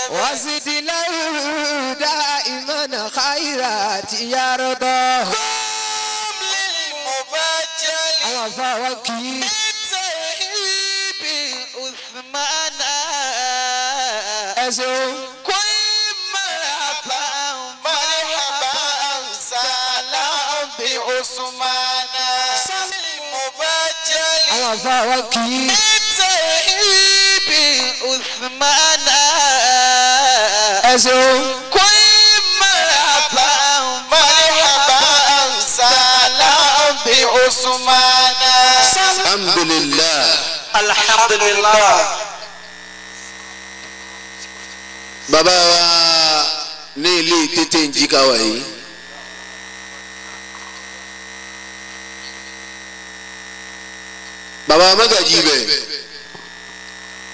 وزد له دائما خيرات يرضى قم للمبجل وفوكي بالتهيب عثمان أزو كل مرحبا مرحبا سلام بعثمان المبجل وفوكي بالتهيب عثمان أزو كل مرحبا مرحبا سلام بعثمان الحمد لله. الحمد لله. bàbá wa ní ilé tètè ń jí káwa yìí bàbá Magaji bẹ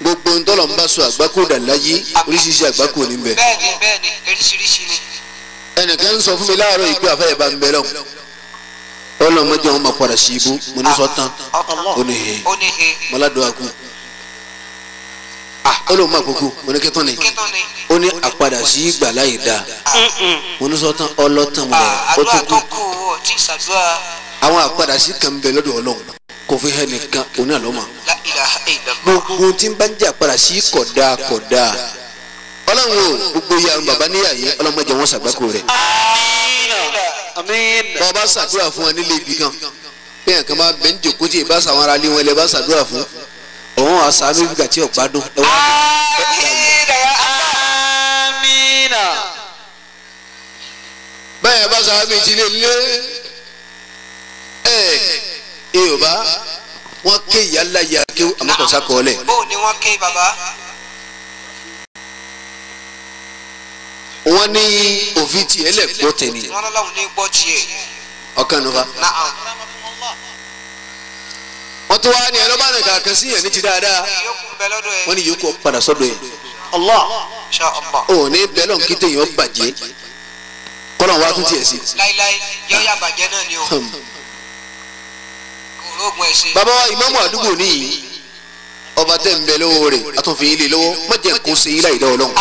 gbogbo ntọ́lọ̀ ń bá sọ àgbákò dàláyé oríṣiríṣi àgbákò ní bẹ. bẹ́ẹ̀ni oríṣiríṣi ni. ẹnìkan sọ fún mi láàárọ̀ ìpè àfẹ́yẹ̀ bá ń bẹ lọ́hùn ọlọ́mọdé wọn máa padà sí ibú mo ní sọ tán ó ní he mọ́ládùn àkú olóhùn máa kókó mo ní kẹ́tọ́ ni ó ní àpadà sí ìgbàlá yìí dáa mo ní sọ tán ọlọ́tàn mo lẹ̀ ó tó kú àwọn àpadà sí kan bẹ lọ́dọ̀ Ọlọ́run kò fi hẹ́ nìkan òní àlọ́mà gbogbo tí ń bá ń jẹ́ àpadà sí kódà Ọlọ́run o gbogbo ìyá àwọn bàbá níyà yẹn ọlọ́mọdé wọn ṣàgbákò rẹ̀ bọ́ọ̀ ṣàdúrà fún wa nílé ibi kan bí ẹ̀kan bá bẹ́ẹ̀ ń jòkó tí ì bá ṣàwọn ará ilé wọn lẹ́ bá ṣàdúrà fún òun àṣàánú ìgbà tí ọ̀gbádùn ẹ wá. bẹ́ẹ̀ bá ṣàánú ìjìnlẹ̀ lé yorùbá wọn ké ìyálà ya ké àmọ́kọ̀ọ́sá kọ́ọ́lẹ̀. bó ni wọ́n ké bàbá. wọ́n ní òfin tiẹ̀ lẹ̀ gbọ́ tẹ̀ ni. wọ́n lọ́wọ́ ní gbọ́ tiẹ̀. ọkàn nufa. wọ́n tó wá ní ẹ lọ́ba nìkan kan sí yẹn ní ti dáadáa wọ́n ní yòókù padà sọ́dọ̀ yẹn. ò ní bẹ́ẹ̀ lọ́n kí téèyàn bàjẹ́ kọ́nà wá tún tiẹ̀ sí. láíláí yọ́ọ́yà bàjẹ́ náà ni o. bàbá wa ìmáàmù àdúgbò níyì ọba tẹ̀ ń bẹ lọ́wọ́ rẹ̀ àtúnfin ilé lọ́wọ́ mọ̀jẹ̀ kó se yín láì dá Ọlọ́run.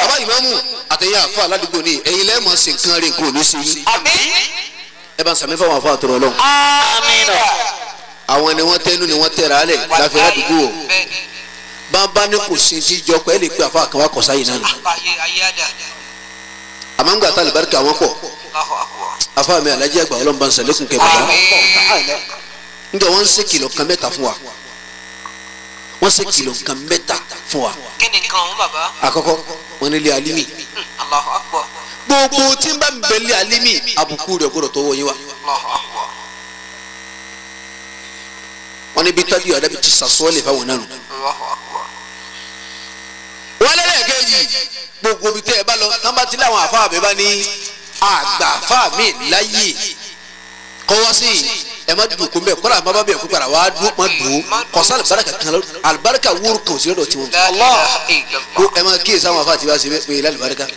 bàbá ìmáàmù àtẹ̀yà àfa aládùúgbò ní ẹ̀yin lẹ́ẹ̀mọ̀ sí nǹkan rẹ̀ nǹkan ò ní sí yín. ẹ bá ń sàmì fáwọn àfa àtọ̀rọ̀ Ọlọ́run. àwọn ni wọ́n tẹ́nu ni wọ́n tẹ̀ra alẹ̀ láfi aládùúgbò bàbá ní kò sí ti jọ pé ẹ lè pe àfa àkànwá kọ̀ọ̀sá yìí náà. àmọ́ ń gbà tá àlùbáríkà wọn pọ̀ afa mi Alhaji àgbà Ọlọ́run bá ń sàlékún kẹ bàbá njẹ wọ́n ń ṣe kìlọ̀ kan mẹ́ta fún wa wọ́n ṣe kìlọ̀ kan mẹ́ta fún wa. kí ni nǹkan ọ̀hún bàbá. àkọ́kọ́ wọ́n ní ilé alimi. Allahu Akbar. gbogbo tí n bá ń bẹ ilé alimi àbùkù rẹ̀ gbọ́dọ̀ tọwọ́ yín wa. Allahu Akbar. wọ́n ní bí tábìlì àdàbí ti sàsọ́ọ̀lẹ̀ fáwọn náà nù. Allahu Akbar. wọ́n lẹ́lẹ́kẹ́jì gbogbo bí tẹ́ ẹ bá lọ nọ́mbà tí láwọn àfa àbẹ́ bá ní àgbàfà mi láyé kọ́ wá sí ẹ má dùn kó mbẹ kọ́ra má bá bẹ̀ kó para wá dùn má dùn kọ́sá alibarika kan lọ alibarika wúru kan sí lọ́dọ̀ tiwọn. ko ẹ má kíyè sáwọn afa àti bá ṣe pé ilé alibarika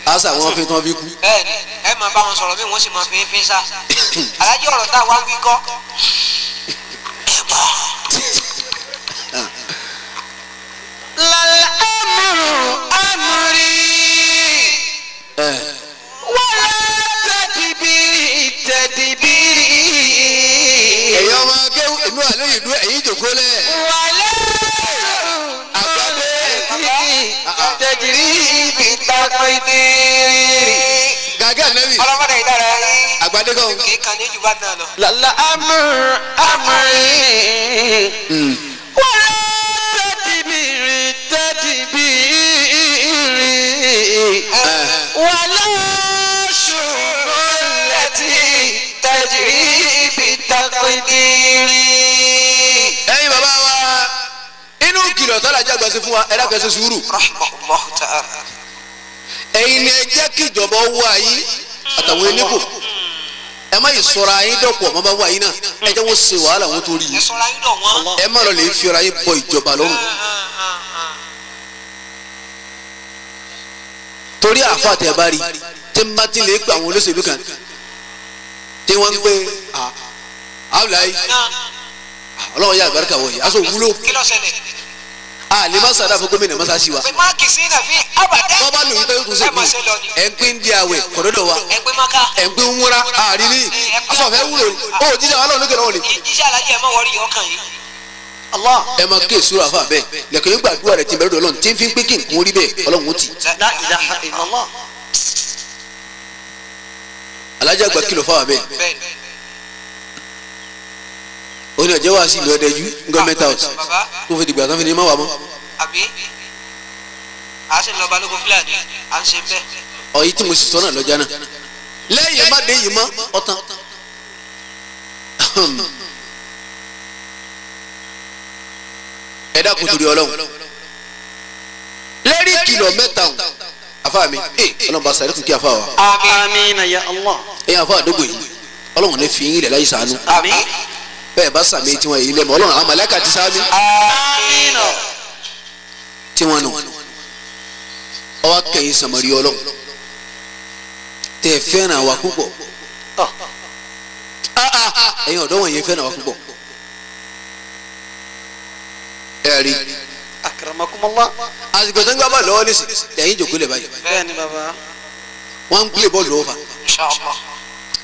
asa àwọn fi tán fi kú. bẹ́ẹ̀ni ẹ máa bá wọn sọ̀rọ̀ bí wọ́n sì máa fi fi sá alájí ọ̀rọ̀ tá a wá wí kọ́. lálẹ́ amúrí wàlá tẹ̀dìbìrì. ẹ̀yin ọmọ akẹ́wò èmi wà lóyìn dúró ẹ̀yin jòkó lẹ̀. wàlá àgbàdo tẹ̀dìbìrì bí tàpẹ́dìrì. gàgà nẹ́bì ọlọ́mọdé ìdára yín. àgbàdo kan. kì í kan ní jù bá náà lọ. lálẹ́ amúrí wàlá tẹ̀dìbìrì wàlá ṣùgbọ́n lẹ́tí tẹ̀jìrì bí tàpẹ́dìrì. ẹ̀yin bàbá wa inú kìlọ̀ tọ́lá jẹ́ àgbàṣe fún wa ẹ̀dá kan ṣe sùúrù. rahmatulah ta'ala. ẹ̀yin ni ẹ jẹ́ kí ìjọba wọ ayé àtàwọn eléko ẹ má yìí sọ̀rọ̀ ayé dọ̀pọ̀ ọmọ bá wọ ayé náà ẹ jẹ́ wọ́n ṣe wàhálà wọn tó rí ẹ yìí sọ̀rọ̀ ayé dọ̀ wọ́n. ẹ má lọ lè fi ọ̀rọ̀ ayé bọ ìjọba lọ́rùn. torí àfa tẹ bá rí tí n bá ti lè pe àwọn olóṣèlú kan tí wọ́n ń gbé Abdullahi ọlọ́wọ́ yà àgbàríkà wọ̀ yìí aṣọ òwúlò kí ló ṣẹlẹ̀. lè má sàdá fún gómìnà mọ́sáàsì wa. pé máàkì sí náà fi abàdá. wọ́n bá lò yín tó yóò tún ṣe ẹ máa ṣe lọ ni. ẹ̀ ń pín di àwẹ̀ kọ̀dọ̀dọ̀ wa ẹ pé máka. ẹ̀ ń pín múra àríní asọ̀fẹ́ wúlò ni ó jíjà wà lọ́wọ́ lókè lọ́wọ́ ni. iṣẹ́ alájẹ ẹ má wọrí ọkàn yìí. Allah. ẹ máa ké sùúrù àfa bẹ́ẹ̀ lẹ́kọ̀ọ́ yín gbàdúrà rẹ̀ ti bẹ̀rẹ̀ dọ̀ lọ́n tí ń fi pé kí n kún rí bẹ́ẹ̀ ọlọ́run ó ti. La ilaha illallah. alájà gba kìlọ̀ fáwọn bẹ́ẹ̀ bẹ́ẹ̀ni. ó ní ọjọ́ wa sí ìlú ọdẹjú gọ́ọ̀mẹ́ntà house bàbá tó fi dìgbà tán fi ní má wà mọ́. àbí a ṣe ń lọ balógun fúlàní à ń ṣe bẹ́ẹ̀. ọ̀yí tí mo sì sọ náà lọ́jà náà lẹ́yìn má dé yìí mọ́ ọ̀tán. ẹ̀dá kò torí ọlọ́run lẹ́rìí kìlọ̀ mẹ́ta o afa mi ọlọ́run bá sàrẹ́ tún kí afa wa Amina ya Allah. ẹ̀yin afa àdógò yìí ọlọ́run ní fi yín rẹ̀ láyé sànú Àmín. bẹ́ẹ̀ bá sàmì tí wọ́n yìí lẹ́mọ̀ ọlọ́run àwọn màláíkà ti sáámi Amina. tí wọ́n nù ọwọ́ kẹ́yìn sàmárì ọlọ́run tẹ̀ fẹ́ràn wa púpọ̀ ẹ̀yin ọ̀dọ́ wọ̀nyí fẹ́ràn wa púpọ̀ ẹ̀rí Akramakumullah. àsìkò tó ń gbá bọ́ọ̀lù lọ́wọ́ nísì ẹ̀yin jòkó lẹ̀ báyìí Bẹ́ẹ̀ni baba. wọ́n ń gbé bọ́ọ̀lù lọ́wọ́ fa Inshallah.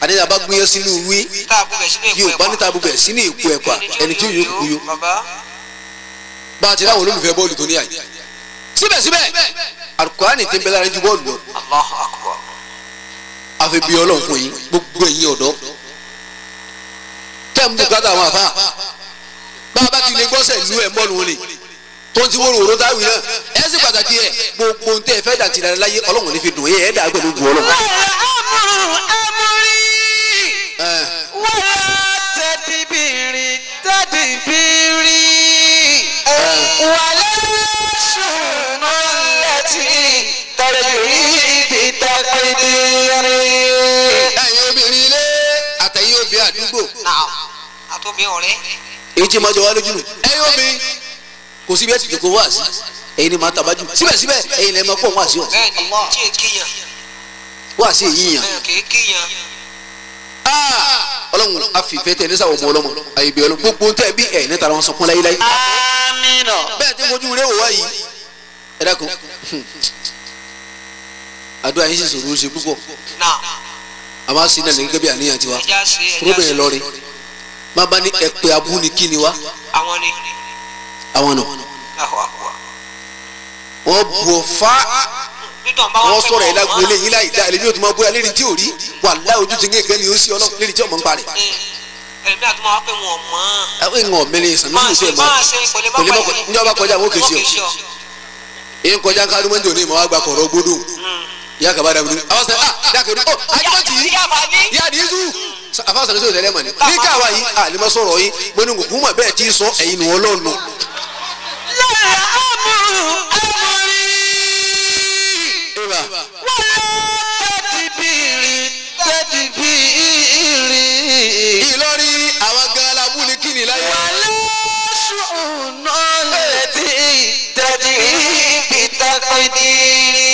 àdéhùn bá gbìyànjú sínú ìwé tá a bú bẹ̀ sínú èkó yóò bá níta bubẹ̀ sínú èkó ẹ̀pà ẹni tí yóò kú yó bàbá. bá a ti láwọn olólùfẹ́ bọ́ọ̀lù tó ní àyè síbẹ̀síbẹ̀ Al-Qur'ani ti ń bẹ lára ju bọ́ọ̀lù lọ Allahu akbar. àfi bí ọlọ́run fún yín gbogbo ẹ̀yin ọ̀dọ́ tẹ́ ń bùkátà àwọn àfa bá a bá ti lè gbọ́sẹ̀ lu ẹ̀ mọ́nu ni tó ń ti wóró òró táwì náà ẹ sì pàtàkì ẹ gbogbo ohun tẹ́ ẹ fẹ́ dà tìrẹ láyé ọlọ́run ní fi dùn ẹ dà pẹ̀lú gbọ́ ọlọ́run. Wala tadbiri tadbiri. Wala sunnati tajri bi taqdiri. ẹ̀yin obìnrin ilé àtẹ̀yin obìnrin àdúgbò Naam. àtòbí ọ̀rẹ́. èyí tí ma jọ wá lójú nù ẹ̀yin obìnrin kò síbi ẹ̀ ti jòkó wá sí ẹ̀yin ni màá tàbájú síbẹ̀síbẹ̀ ẹ̀yin lẹ́ẹ̀ máa pọ̀ wá sí ọ̀ bẹ́ẹ̀ni tí è kíyàn. wá sí èyí yàn. bẹ́ẹ̀ kì í kíyàn. ọlọ́run àfìfẹ́ tẹ̀ ní sáwọn ọmọ ọlọ́mọ àyèbí ọlọ́run gbogbo tẹ̀ bí ẹ̀ níta wọn sọkún láyéláyé. Amina. bẹ́ẹ̀ tí mojú rẹ̀ wò wá yìí ẹ dákun àdúrà yín sì sòrò ó ṣe púpọ̀ Naam. a máa sin náà ní gẹ́gẹ́ bí àníyàn tiwa ẹja ṣe ẹja rúbẹ̀ ṣe. lọ́rin má bá ní ẹ̀pẹ́ abúnikí ni wá àwọn ni. àwọn nù Allahu akbar. wọ́n bu ọ̀fà nítorí bá wọ́n fẹ́ sọ̀rọ̀ ẹ̀ mọ̀ lágbo wọ́n. eléyìí láì dá ẹlẹ́ni yóò tún máa bóyá lérí tí ò rí wàláhì ojú ti ń gẹ́gẹ́ ni ó sí ọlọ́run lérí tí ọmọ ń parẹ́ ẹ̀mí àti máa pé wọn mọ́. àwọn èèyàn mẹ́rin ìsàn máa nínú ṣe ìṣe máa ṣe kò lè má mọ́ pàdé. ní ọba kọjá àwọn òkè sí ọ èyí kọjá ń kárí mọ́ndé òní ìmọ̀ wá gba kọ̀rọ̀ gbódò ìyá kaba dàbí àwọn sẹ dákẹ́rù ọ ajibọtì ìyá àdìsú afásàlẹ̀ sọ̀rọ̀ tẹ́lẹ̀ mọ̀ ni ní káwa yìí àlìmọ́ sọ̀rọ̀ yìí mo ní kò mọ̀ bẹ́ẹ̀ tí ì sọ ẹ̀yin nù ọlọ́ọ̀nù. Lára amúrú amúrí. ìwà Wala tadbiri tadbiri. Ìlọrin àwọn gan alábú ni kí ni láyé. Wala sunnati tajri bi taqdiri.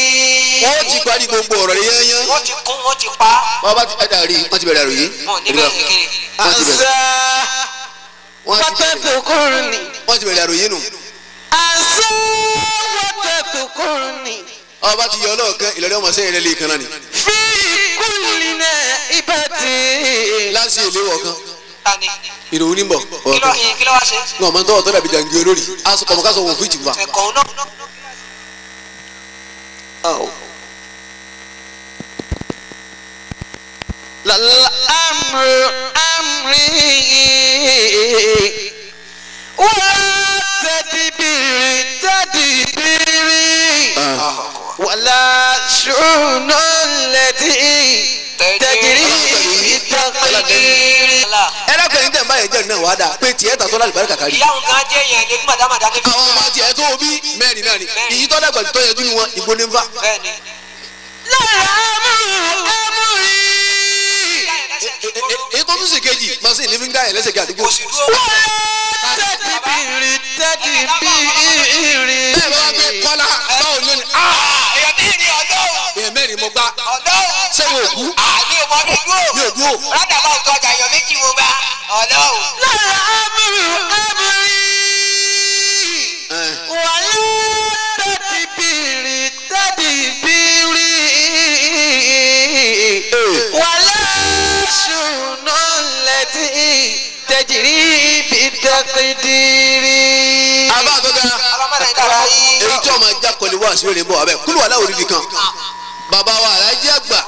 wọ́n ti parí gbogbo ọ̀rọ̀ rẹ̀ yẹ́nyẹ́. wọ́n ti kún wọ́n ti pa. wọ́n bá ti ẹ̀dá rí wọ́n ti bẹ̀rẹ̀ àròyé. wọn ò ní bẹ́ẹ̀ kékeré. wọ́n ti bẹ̀rẹ̀ Ansa watadhkurni. wọ́n ti bẹ̀rẹ̀ àròyé nù. Ansa watadhkurni. ọba ti yọ ọlọ́ọ̀kan Ìlọrin ọmọ sẹ́yìn rẹ̀ lè kan náà ni. Fi kulli naibati. láti ìléwọ̀ kan tani. ìròyìn ní bọ̀ ọ̀kan. kí ló wá ṣe. ní ọmọ tó ọ̀tọ́ dàbí jàǹgì olórí aṣọ kọ̀mọ̀ká sọ wọn fún ìjìbá. ẹ̀kọ́ náà. L'amru amri wala tadbiri tadbiri wala shunu allati tajri taqdiri. ẹ dákun ẹni tẹ̀ ń bá yẹn jẹ́ náà wàá dà pé tiẹ̀ tà tọ́lá àlùbáríkà kárí. ìyá òun kan jẹ́ yẹn ní màdàmàdà ní. àwọn ọmọ tiẹ̀ tó bí mẹ́rin náà ni ìyí tọ́ dàgbà tó yẹ dúnú wọn ìgbó ní nfa. bẹ́ẹ̀ni. Lára amri èyí tó tún sì kejì máa sì ní fi ń dá yẹn lẹ́sẹ̀ kí àdúgbò. kò sì dúró. wala tadbiri tadbiri. bẹ́ẹ̀ bá wá pé kọ́lá báwo ni ó ní. èèyàn ní ìrìn ọlọ́run. èèyàn mẹ́rin mo gbá ọlọ́run. sẹ́yìn òkú àní ọmọ mi dúró. mi ò dúró. rádà bá òtọ́ ọjà èèyàn méjì mo gbá. ọlọ́run. Lára amri amri wala التي تجري بالتقدير. àbá tó ga ọlọ́mọdé dára yìí. èyí tí ọmọ ẹja kọ́lé wá sí òrìbó abẹ kúlù wà láwùrí nìkan bàbá wa alájí àgbà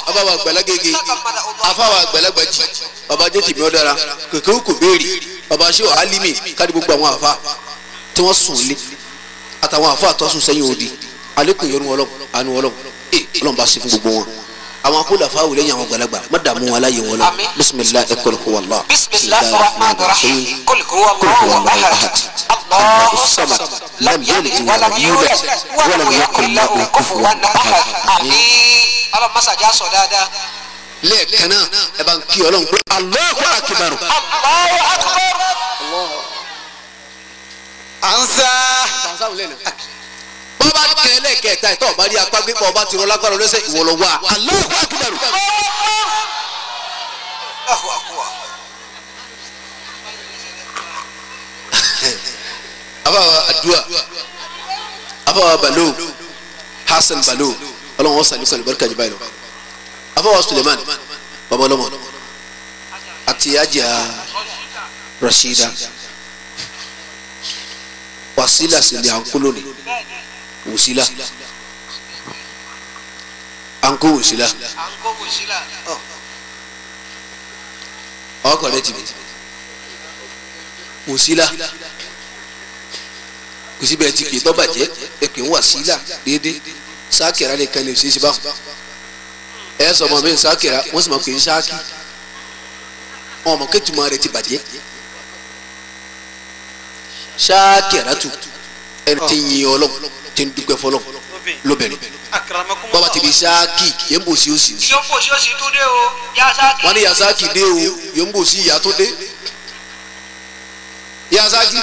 bàbá wa àgbàlagbègbè afa wa àgbàlagbàjì bàbá jẹ́ tìmí ọ̀dára kèké kò béèrè bàbá ṣé wà á límì káàdì gbogbo àwọn àfa tí wọ́n sùn lé àtàwọn àfa àtọ́sùn sẹ́yìn òdi alẹ́kùn yọnu ọlọ́run àánú ọlọ́run ọlọ́run bá sí fún gbogbo wọn àwọn akólà fáwọn lẹ́yìn àwọn àgbàlagbà má dààmú wọn aláyè wọn lọ bisimilahi ẹkọlù kó wàllá bisimilahi rahman rahim kul huwa allahu ahad allahu samad lam yalid walam yulad walam yakun lahu kufuwan ahad àmín. ọlọ́run masajà sọ dáadáa. lẹ́ẹ̀kan náà ẹ bá ń kí ọlọ́run pé Allahu akbar. Allahu akbar. أنسى bọ́ba kẹ́lẹ́ kẹta ẹ̀ tó ọba rí apá gbé ọba ti rọ lágbára lọ́sẹ̀ ìwọ̀lọ̀ wá Allahu akbar. abawa adua abawa balo Hasan balo ọlọ́run wọn sàlùkọ́ àlùbáríkà jù báyìí lọ abawa Suleiman babalọ́mọ àti ajá Rashida wasila sili ankolo ni wusila anko wusila ọkọ rẹ ti bi wusila kùsì bẹ́ẹ̀ ti kì í tọ́bàjẹ́ ẹ̀kẹ́ ń wasila déédéé sákìrà lè kẹ́lẹ́ ṣe é ṣe bá ẹ sọ ma mi sákìrà wọ́n sì ma pè é sákì ọmọ kẹ́tùmọ̀ rẹ ti bàjẹ́ sákìràtù ẹni tí ń yin Ọlọ́run tí ń dúpẹ́ fọlọ́ lóbìnrin bàbá ti di sáàkì yẹn ń bò sí òsì. yóò ń bò sí òsì tó dé o yasaaki. wọ́n ní yasaaki dé o yóò ń bò sí ìyá tó dé yasaaki.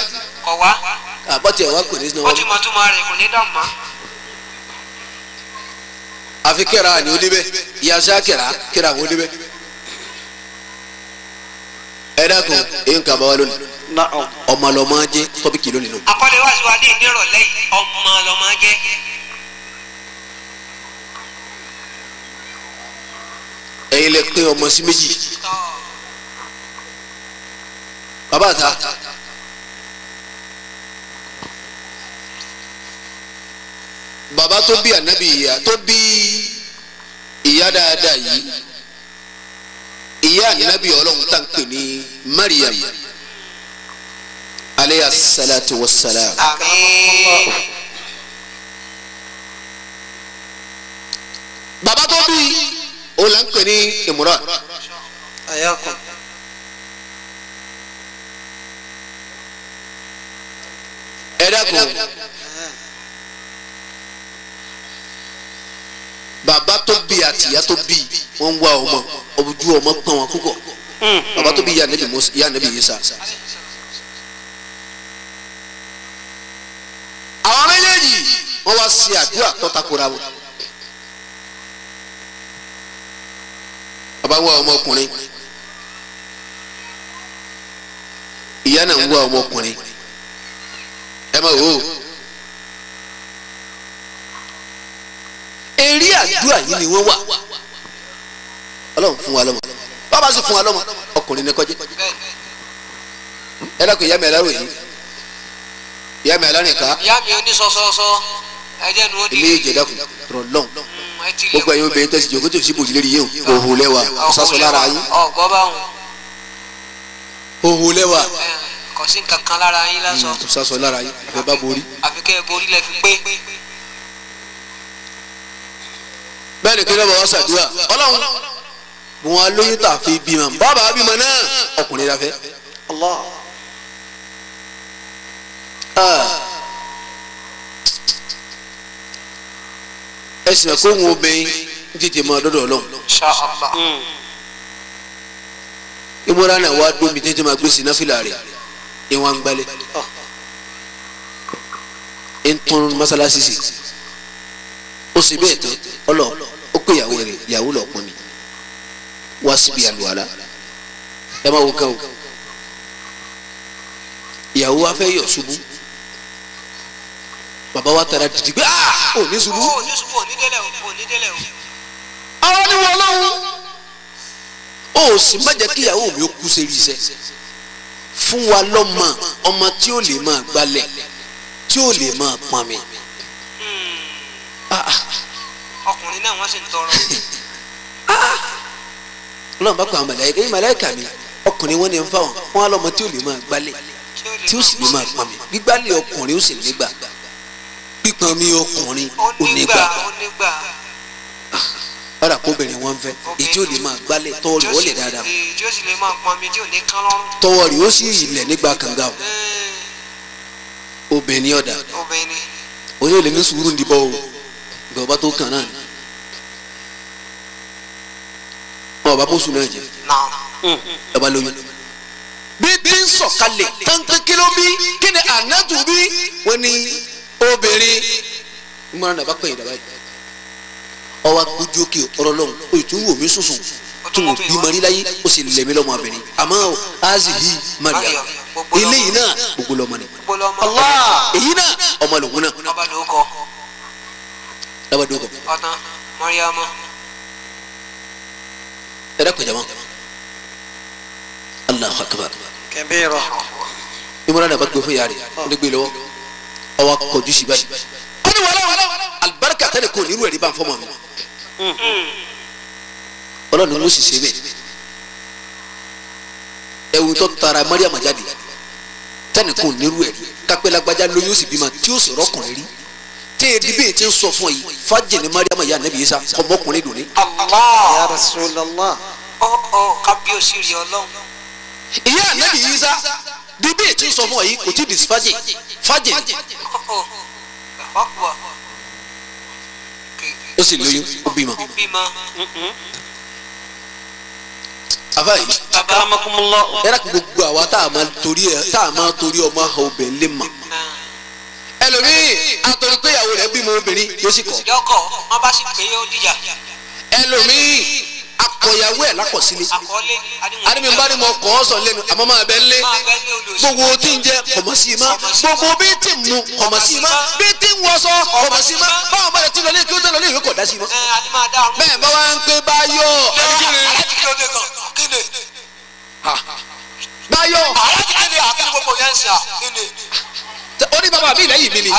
kọ̀ wá. àbọ̀tì ẹ̀ wá pè ní sinú. ó ti mọ túmọ̀ rẹ̀ kò ní dààmú mọ́. àfi kẹ́ra ni ó débẹ̀ yasaakẹ́ra kẹ́ra ó débẹ̀. ẹ dákun èyí ń kà bá wa lónìí ọmọ lọmọ jẹ tọbíkì lónìí nù. àkọlé wá sí wa ní ìnírọ̀lẹ́ yìí ọmọ lọmọ jẹ. ẹ̀yin lẹ pé ọmọ sí méjì bàbá àta bàbá tó bí ànábì ìyá tó bí ìyá dáadáa yìí ìyá ànábì Ọlọ́run tá n pè ní Mariam aleyhi salatu wa salam. àmín. bàbá tó bí o là ń pè ní Imran. ayakun. ẹ dákun bàbá tó bí àti ìyá tó bí wọ́n ń wá ọmọ ojú ọmọ pọ́n wọn púpọ̀ bàbá tó bí ìyá ànábì Ìsá. àwọn méjèèjì wọ́n wá sí àdúrà tó takora wọn. bàbá ń wá ọmọkùnrin ìyá náà ń wá ọmọkùnrin ẹ máa wò ó. eré àdúrà yìí ni wọ́n wà Ọlọ́run fún wa lọ́mọ bàbá sì fún wa lọ́mọ ọkùnrin ní kọjá ẹ dákun ìyá mi ẹ lárò yìí ìyá mi alárìnká ìyá mi ò ní sọsọsọ ẹjẹ nu ó di. ilé ìjẹdàkùn rọlọ́n gbogbo ẹ̀yin obìnrin tẹ̀sí jòkó tòsí bòjì lérí yìí o òhò lẹ́wà ọ̀sásọ lára yín ọ̀gbọ́n bá wọn. òhò lẹ́wà kò sí nǹkan kan lára yín lásán. ọ̀sásọ lára yín àfẹ́ bá borí. àfi kẹ́ ẹ borí lẹ fi pé. bẹ́ẹ̀ ni kí ló bá wá ṣàdúrà Ọlọ́run mo wá lóyún tà fi bímọ bàbá bímọ náà ọkùnrin la fẹ́. ẹ sì mọ̀ kó ń wo bẹ́ẹ̀ ń tètè mọ ọdọ́dọ̀ Ọlọ́run. ìmúra náà wá dómi tètè máa gbé sí náfìlà rẹ̀ ìwọ̀n gbalẹ̀ ń tún mọ́sálásí sí ó sì bẹ́ẹ̀ tán ọlọ́ ó pé ìyàwó rẹ̀ ìyàwó lọ pọn mi wá síbi àlùwàlá ẹ máa wo kàn o ìyàwó wa fẹ́ yọ̀ ṣubú bàbá wa tara dìdì pé ò ní ṣubú. ò ní ṣubú ò ní délẹ̀ ò ní délẹ̀ o. àwọn ni wọn lọ́wọ́ ó sì má jẹ́ kí ìyàwó mi ó kú sí iṣẹ́ fún wa lọ́mọ ọmọ tí ó lè máa gbálẹ̀ tí ó lè máa pọn mi. ọkùnrin náà wọ́n sì ń tọrọ. ọlọ́run bá pa àwọn màláíkà yìí màláíkà mi ọkùnrin wọn ni ń fáwọn wọn á lọ́mọ tí ó lè máa gbálẹ̀ tí ó sì lè máa pọn mi gbígbálẹ̀ ọkùnrin ó sì nígbà pípọn mi ọkùnrin ò nígbà ọ̀rọ̀ àkóbìnrin wọn fẹ́ èyí tí ó lè máa gbálẹ̀ tọwọ́ rẹ̀ ó lè dáadáa tí ó sì lè máa pọn mi tí ò ní kán lọ́rùn. tọwọ́ rẹ̀ ó sì ilẹ̀ nígbà kànga o obìnrin ọ̀dà oyè ò lè ní sùúrù ndìbọ̀ o ìgbà ọba tó kàn náà ni wọn ọba bóṣù náà jẹ ọba lóyún bí bí ń sọ̀kalẹ̀ táǹkì kìló bí kí ni ànátù bí wọn ni obìnrin ìmọ̀ràn náà bá pẹ̀yìn dàbá yìí ọwọ́ akójú òkè ọ̀rọ̀ lọ́hùn o ì tún wò mí sùsùn tún wò bí mari láyé ó sì lẹ̀mí lọ́mọ abìnrin àmọ́ azihi Maryam eléyìí náà gbogbo lọ́mọ ni Allah èyí náà ọmọ lòun náà ọbàdókọ ọ̀tán Mariamu ẹ̀rẹ́ pẹ̀jọ́ mọ́ Allahu Akbar kabira ìmọ̀ràn náà bá gbé fún yàrá ó lè gbé lọ́wọ́ ọwọ́ akọ̀jú sí báyìí ó ní wàhálà alibarika tẹ́lẹ̀ kò ní irú ẹ̀rí bá ń fọ́mọ́ mi ọlọ́run ló sì ṣe bẹ́ẹ̀ ẹ̀wù tó tara Mariam jáde tẹ́lẹ̀ kò ní irú ẹ̀rí kápẹ́ lágbájá lóyún ó sì bímọ tí ó sì rọ́kùnrin rí tí èdè bíi ti ń sọ fún yìí fájì ní Mariam ya Nabi Isa ọmọkùnrin dùn ní. Allah ya Rasulullah. kábíyèsí rí ọlọ́run. ìyá Nabi Isa bí bíi ti ń sọ fún yìí kò tí ì di fájì fájì ó sì lóyún ó bímọ. àfàyè akramakumullah. yàrá kí gbogbo àwa tá a máa torí ọmọ àwọn obìnrin lè mọ. ẹlòmíì àtọ̀rí pé ìyàwó rẹ̀ bímọ obìnrin yóò sì kọ̀. yọkọ wọn bá sì pé ó dìjà. ẹlòmíì akọ̀yàwó ẹ̀ lákọ̀sílẹ̀. àkọọ́lé adimi bá ní mo kọ́ ọ sọ lẹ́nu àmọ́ máa bẹ́ lé gbogbo tí ń jẹ kọ̀mọ̀ sí i ma gbogbo bí tí ń mu kọ̀mọ̀ sí i ma bí tí ń wọṣọ kọ̀mọ̀ sí i ma báwọn bá lè ti lọ lé kí ó tẹ̀ lọ lé ìwé kọ̀ dá sí i ma. bẹ́ẹ̀ bá wa ń pé Báyọ̀ Báyọ̀ ó ní bàbá àbí ìlẹ́yìn mi ni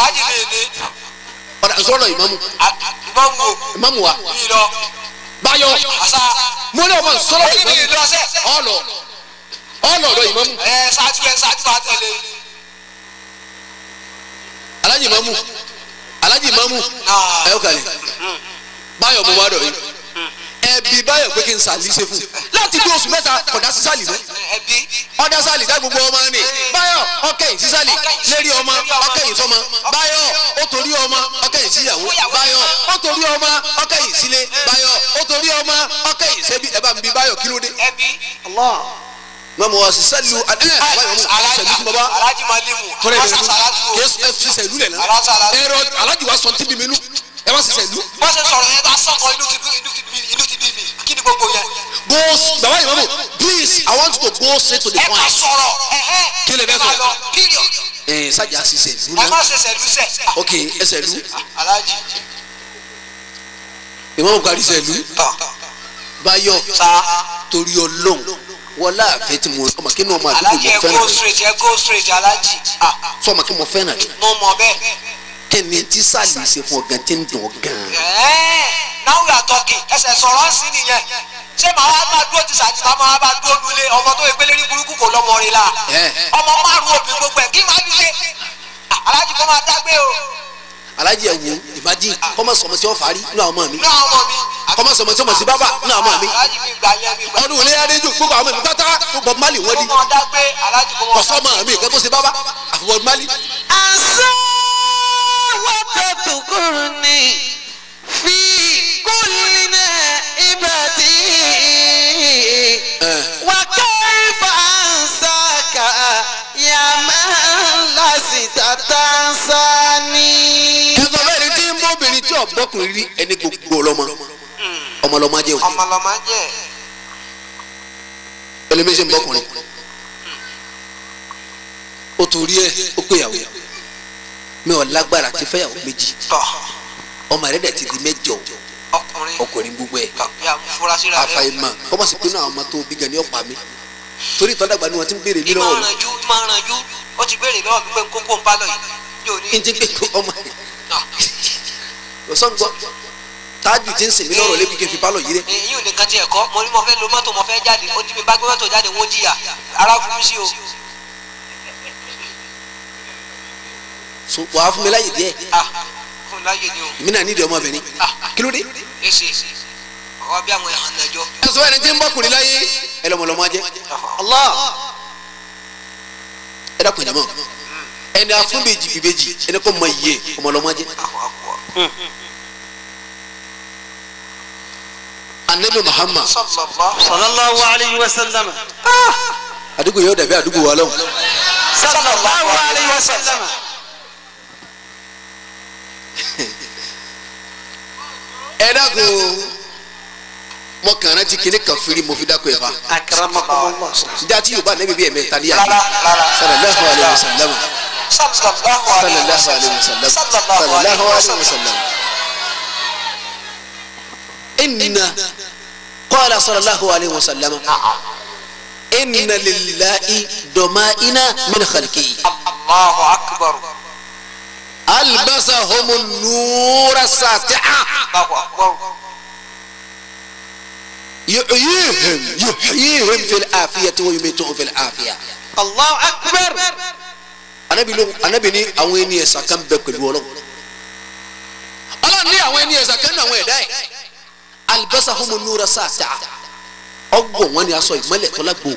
ọ̀dà sọ̀rọ̀ ìmámù wa Báyọ̀ mo ní ọmọ sọ̀rọ̀ ìmámù ọlọ́dọ̀ ìmámù Alhaji ìmámù ẹ̀ ó kalẹ̀ Báyọ̀ mo wá dọ̀ yìí ẹbí Báyọ̀ pé kí n sàlìṣe fún láti bí oṣù mẹ́ta kọ̀dá sísàlì mọ́ ọ̀dà sàlì dá gbogbo ọmọ ni Báyọ̀ ọkẹ́yìn sísàlì lérí ọmọ ọkẹ́yìn sọmọ Báyọ̀ ó torí ọmọ ọkẹ́yìn síyàwó Báyọ̀ ó torí ọmọ ọkẹ́yìn sílé Báyọ̀ ó torí ọmọ ọkẹ́yìn sẹ́bí ẹ bá ń bi Báyọ̀ kí ló dé. mọ̀mọ́ wa sì sẹ́lu sẹ́lu fún baba kọ́rẹ́ ìbẹ̀rẹ̀ kí ẹ fi sẹ́lu lẹ̀ náà ẹ̀rọ Alhaji wa sọ̀ntì bí mi nú ẹ má sì sẹ́lu. wọ́n ṣe sọ̀rọ̀ yẹn bá sọ̀kọ inú ti bí mi kí ni gbogbo yẹn. go baba Imamu please I want you to go straight to the point. ẹ ká sọ̀rọ̀ kí lè bẹ sọ. period. sájà sì sẹ́lu ẹ náà. má ṣe sẹ̀lú sẹ̀. ok ẹ sẹ́lu. Alhaji. Imamu kárí sẹ́lu. Báyọ̀ torí Ọlọ́run wọlé àfẹ tí mo ọmọ kí ni ọmọ àdúgbò mo fẹ́ràn. Alhaji ẹ go straight Alhaji. sọmọ kí mo fẹ́ràn rẹ. mo mọ bẹ́ẹ̀. kẹ́ni tí sàlì ṣe fún ọ̀gá tí ń dùn ọ̀gán. now we are talking ẹsẹ̀ sọ̀rọ̀ sí nìyẹn ṣé màá wá máa dúró ti sàjìbá máa bá dúró lulẹ̀ ọmọ tó yẹ pé lérí burúkú kò lọ́mọ rẹ̀ la ọmọ márùn obìnrin gbogbo ẹ̀ kí máa fi ṣe Alhaji kò máa dágbé o. Alhaji ẹ wo imagine kọ́mọ sọmọ tí wọ́n farí nínú àwọn ọmọ mi ní àwọn ọmọ mi. kọ́mọ sọmọ tí wọ́n sí bábà nínú àwọn ọmọ mi Alhaji mi gbà yẹn mi gbà. ọdún wòlé adéjú gbogbo àwọn ọmọ mi pátá Bob Marley wọ́n di kò mọ̀ dágbé Alhaji kò mọ̀. kọ́sọ́mọ mi kẹ́kọ̀ọ́ sí bábà àfi Bob Marley. àṣà wàtàtùkùrùnì fi kúlìnà ìbàdí wàkàìfà ànsàkà yàmà lásìtàtà sani. ẹ sọ bẹ́ẹ̀ ni tí mọ́bìnrin tí ọ̀gbọ́kùnrin rí ẹni gbogbo ọlọ́mọ ọmọlọ́mọ jẹ́ òkú ọmọlọmọ jẹ. ẹlẹ́mẹ́sẹ̀ ń bọ́kùnrin ó torí ẹ ó péyàwó mi ò lágbára ti fẹ́yàwó méjì tọ ọmọ rẹ̀ dẹ̀ ti di mẹ́jọ ọkùnrin gbogbo ẹ̀ ya fura síra rẹ. àfàìmọ̀ kọ́mọ̀ sí pé náà ọmọ tó bí gan ni ọ̀pá mi torí ìtọ́dàgbà ni wọ́n ti ń béèrè mí lọ́wọ́ mi. ìmọ̀ ranjú ó ti béèrè lọ́wọ́ mi pé kókó ń bá lọ yìí yóò ní. n ti gbé ọmọ lọ́sọ̀ ń gbọ́ tájù ti ń sìn mí lọ́rọ̀ lébi kí n fi pálọ̀ yìí rẹ̀. èyí ò nìkan tiẹ̀ kọ́ mo ní mo fẹ́ lo mọ́tò mo fẹ́ jáde ó ní mi bá gbé mọ́tò jáde wọ́n jìyà ara fún mi sí o. so wàá fún mi láyè díẹ̀. fún láyè ni o. èmi náà nídìí ọmọbìnrin kí ló dé. èsì ọwọ́ bí àwọn ẹ̀hàn náà jọ. ẹ sọ ẹni tí ń bọ́kùnrin láyé ẹ lọ́mọlọ́mọ jẹ́. Allah. ẹ dákun ìjàmọ́ ẹni afúnbejì bíbejì ẹni kò mọ iye ọmọlọ́mọ jẹ́. anabi Muhammad sallallahu alayhi wa sallam. àdúgbò yóò dàbí àdúgbò wa lọ́wọ́. sallallahu alayhi wa sallam. ẹ dákun mọ kàn án ti kíní kan firi mo fi dákun ẹ fa. akramakumullah. njẹ́ àti yorùbá anabi bí ẹ̀mẹ́ta ní yàrá. rárá sallallahu alayhi wa sallam. sallallahu alayhi wa sallam. sallallahu alayhi wa sallam. inna qala sallallahu alayhi wa sallam. inna lillahi doma'ina min khalqihi. Allahu akbar. albasahum an-nura sati'a. Allahu akbar. yuhyihim fil afiyati wa yumituhum fil afiya. Allahu akbar. anabi ni àwọn ẹni ẹ̀sà kan bẹ pẹ̀lú Ọlọ́run. Ọlọ́run ní àwọn ẹni ẹ̀sà kan náà àwọn ẹ̀dá ẹ̀. albasahum an-nura sati'a. ọgbọ̀n wọn ni aṣọ ìmọ́lẹ̀ tó lágbo.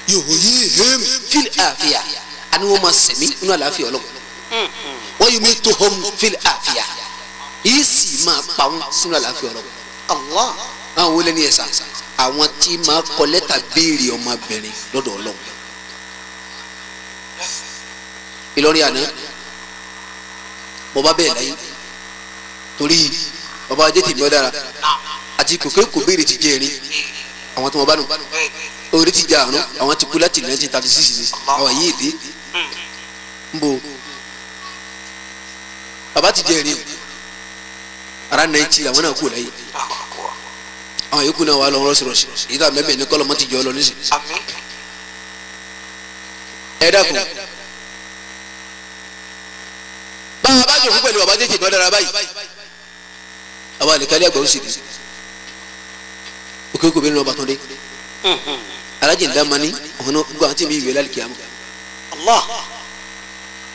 yuhyihim fil afiya. ani wọn ma sẹ̀mí inú àlàáfíà Ọlọ́run. wa yumituhum fil afiya. yìí sì máa pa wọn sínú àlàáfíà Ọlọ́run. Allah. àwọn wọlé ní ẹ̀sà àwọn tí máa kọ lẹ́tà béèrè ọmọbìnrin lọ́dọ̀ Ọlọ́run. Ìlọrin àná mo bá bẹ́ẹ̀ láyé torí bàbá ajé tèmi ọ dára àti kòkè kò béèrè ti jẹ erin àwọn tí wọn bá nù orí ti jẹ àrùn àwọn ti kú láti 1936 ni àwọn yìí dé ń bo bàbá ti jẹ erin ara 90 àwọn náà kú láyé àwọn yòókù náà wà lọ rọsirọsi èyí tó àmẹ́bẹ̀ ní kọ́lọ́mọ́ ti jọ ọ lọ nísìnyí. ẹ dákun báwa bá jòkó pẹ̀lú bàbá jẹ́jẹ́ ìbọn dára báyìí àwọn àlèkálẹ̀ àgbà ó sì di òkè kò bẹ́ẹ̀ ní ọba tó dé alájì ń dá mani ọ̀hún náà gbọ́ àwọn tí mi ìwé lálẹ́ kìámù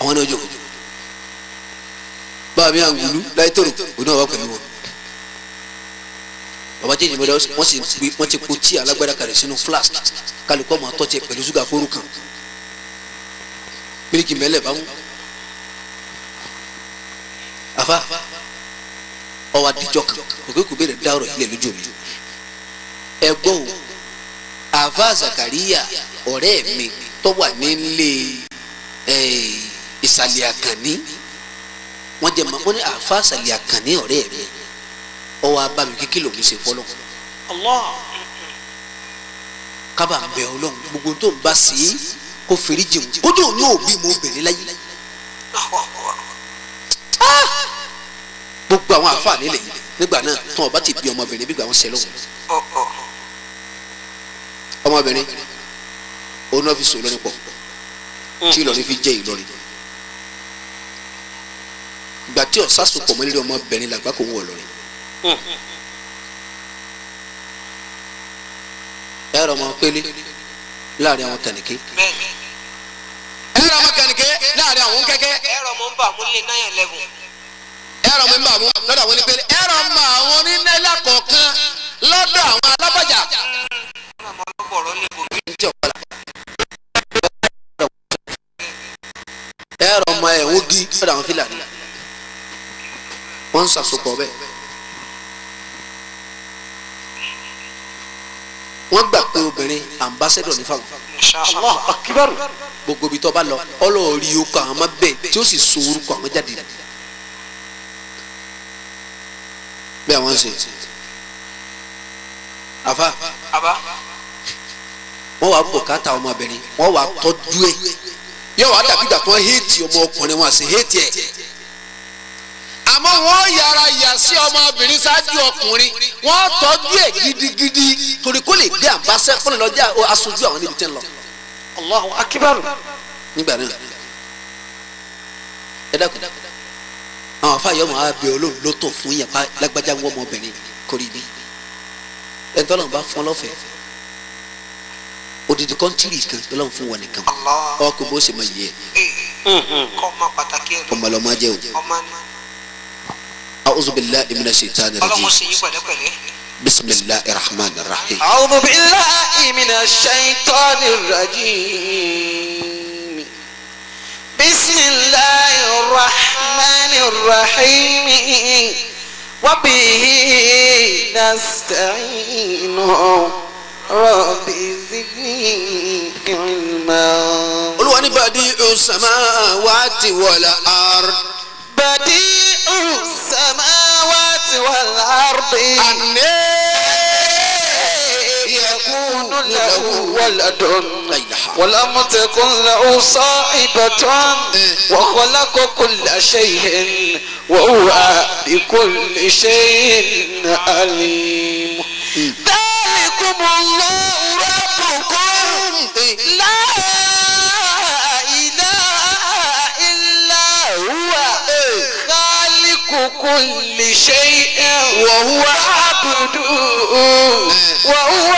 àwọn náà jòkó báwa mi à ń wulu láyé tòrò òun náà wà pẹ̀lú wọn bàbá jẹ́jẹ́ ìbọn dára wọ́n ti kó tí alágbádá kalẹ̀ sínú flask kálukọ́ mọ́ tọ́tì pẹ̀lú ṣúgà kóró kan mílíkì mẹ́lẹ̀ bá ń afa ọwọ adijọ kan òkèkùn bẹ̀rẹ̀ dá ọ̀rọ̀ ilẹ̀ lójú mi ẹgbọ́n o afa Zakariya ọ̀rẹ́ mi tó wà nílé ìsàlẹ̀ àkànní wọ́n jẹ́ mọ́ ní afa ìsàlẹ̀ àkànní ọ̀rẹ́ mi ọwọ́ abami kíkí lòún ṣe fọlọ́ kábà ń bẹ Ọlọ́run gbogbo tó ń bá sí kó fèrè jẹun kójú òní òbí mo bẹ̀rẹ̀ láyé gbogbo àwọn àfààní lè nígbà náà tí wọn bá ti bí ọmọbìnrin bí gbà wọn ṣẹlẹ̀ wọn ọmọbìnrin òun náà fi sùn Ìlọrin pọ̀ tí Ìlọrin fi jẹ́ Ìlọrin ìgbà tí ọ̀sá sùn pọ̀ mọ́lẹ́rẹ́ ọmọbìnrin làgbà kò ń wọ̀ lọ́rin ẹ̀rọ ọmọ pélé láàrin àwọn kànìké ẹ̀rọ ọmọ kànìké láàrin àwọn kẹ́kẹ́ ẹ̀rọ mọ̀ ń bà mú lé 9/11. ẹ̀rọ mi ń bà mú lọ́dọ̀ àwọn onípele ẹ̀rọ mọ àwọn onílẹ̀lá kọ̀ọ̀kan lọ́dọ̀ àwọn alábàjá. ẹ̀rọ mọ ẹ̀wọ̀n gí lọ́dọ̀ àwọn Fúlàní wọ́n ń sàsopọ̀ bẹ́ẹ̀. wọ́n gbà pé obìnrin ambassador ní fáwọn. Allahu akbar. gbogbo ibi tó bá lọ ọlọ́ọ̀rí okò àwọn ọmọ bẹ́ẹ̀ tí ó sì so orúkọ àwọn jáde bẹ́ẹ̀ wọ́n ń ṣe àfa wọ́n wà bùkátà ọmọbìnrin wọ́n wà tọ́jú ẹ̀ yóò wá dàbí ìgbà kan héètì ọmọ ọkùnrin wọn àti héètì ẹ̀ àmọ́ wọ́n yára yà sí ọmọbìnrin ṣáájú ọkùnrin wọ́n tọ́jú ẹ̀ gidigidi torí kó lè dé àbáṣẹ́ kó lè lọ jẹ́ aṣojú àwọn níbi tẹ́ ń lọ. Allahu akbar. nígbà náà ẹ dákun àwọn afáyọ máa bẹ Ọlọ́run ló tọ̀ fún yẹn pa lágbájá wọ́n ọmọbìnrin kórìí bí ẹ tọ́lọ̀ bá fún ọ lọ́fẹ̀ẹ́ odidi kọ́ntìrì kan lọ́lọ́run fún wọn nìkan ọkọ̀ bó ṣe máa yẹ kọ́ ọmọ pàtàkì ẹ̀ ọmọ lọ́mọ jẹ́ o. ọmọ ni a'udhu billahi minash shaitani ọlọ́run rajim ṣe yí pẹ̀lẹ́pẹ̀lẹ́. bismillahir rahmanir rahim. أعوذ بالله من الشيطان الرجيم بسم الله الرحمن الرحيم وبه نستعين رب زدني علما Olúwa ní badi'us samawati wal ard. بديع السماوات والأرض يكون له ولد ولم تكن له صاحبة وخلق كل شيء وهو بكل شيء عليم ذلكم الله ربكم لا إله إلا هو خالق كل شيء وهو عبده وهو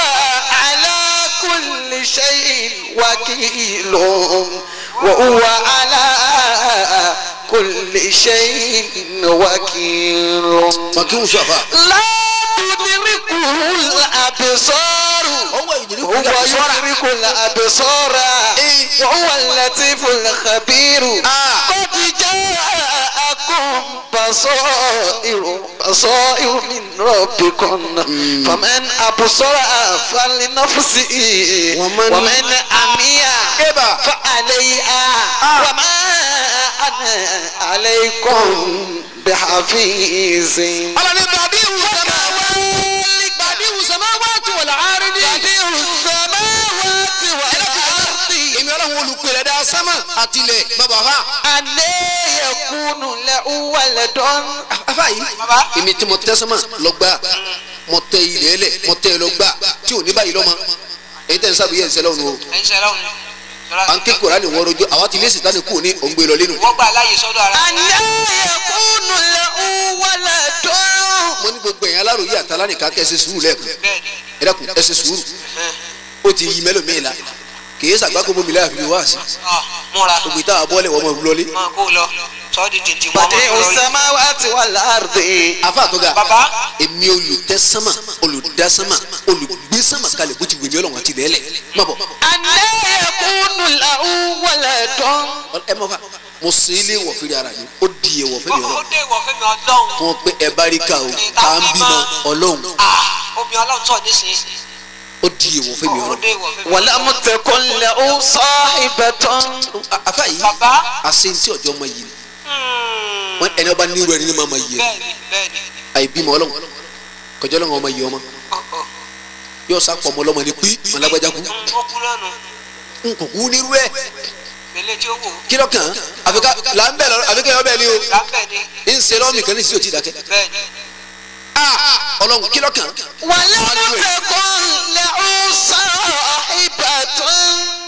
على كل شيء وكيل وهو على كل شيء وكيل Makiu shafa. لا تدركه الأبصار Ọwọ́ ìdílé هو يدرك الأبصار وهو اللطيف الخبير قد جاءكم بصائر من ربكم فمن أبصر فلنفسه ومن عمي فعليها وما أنا عليكم بحفيظ Ala ni badi'us samawati wal ard. بديع السماوات والأرض Èmi Ọlọ́run olùpẹ̀lẹ̀ dá sánmà àti ilẹ̀ bàbá wa. أن يكون له ولد Afa yìí èmi tí mo tẹ́ sánmà lọ gbà mo tẹ ilẹ̀ ẹlẹ̀ mo tẹ ẹ lọ gbà tí ò ní báyìí lọ́mọ èyí tẹ̀ ń sábà yẹn ń sẹ́lẹ̀ ọ̀nù o. ẹ̀yin ṣe aláwọ̀ ni. à ń ké kóra ni wọ́n rojú àwa ti lé sìtáni kù ní òǹgbẹ lọ lẹ́nu. wọ́n gbà láàyè sọ́dọ̀ ara. أن يكون له ولد mo ní gbogbo ẹ̀yìn aláròyé àtàlánìkà kẹ́ ẹ ṣe sùúrù lẹ́ẹ̀kan bẹ́ẹ̀ ni. ẹ dákun ẹ ṣe sùúrù ó ti yí mẹ́lòmíì la kì í sàgbákò bomi láyà fi wá sí múra ògbé tá a bọ́lẹ̀ wọ́n mọ̀ lọlé. máa kó lọ sọ́ọ́dì tètè wọ́n بديع mọ̀ lórí. السماوات والأرض afa àtọ́gà bàbá èmi olùtẹ́sánmà olùdásánmà olùgbésánmà kalẹ̀ bó ti wèmí ọlọ́run àti lẹ́lẹ̀ má bọ̀. أن يكون له ولد ẹ mọ fa mo sì ilé wọ̀ fèrè ara mi ó di èèwọ̀ fèrè ó ọlọ́run dé ìwọ̀ fẹ́mi ọlọ́run. wọn pé ẹ bá rí ká o ká ń bímọ ọlọ́run obìnrin ọlọ́run tọ̀ nísìnyí. ó di èèwọ̀ fèrè ó ọlọ́run. dé ìwọ̀ fẹ́mi. ولم تكن له صاحبة afa yìí bàbá. àṣẹ ntí ọjọ́ ọmọ yìí wọn ẹni ọba nírú ẹni ní ma ma yìí bẹ́ẹ̀ni bẹ́ẹ̀ni. àyè bímọ ọlọ́run kọjọ́ ọlọ́run ọmọ yìí ọmọ yóò sá pọ̀ ọmọ ọlọ́mọ ni pí ọlágbájá kú ó kú náà nù. n kò kú nírú ẹ ilé tí ó wò. kí ló kàn án àfikà là ń bẹ̀ lọ àfikà yọ bẹ́ẹ̀ ni o lábẹ́ ni. ń ṣe lọ́mì kan ní sí òtí ìdákẹ́ bẹ́ẹ̀ni. ọlọ́run kí ló kàn án. ولم تكن له صاحبة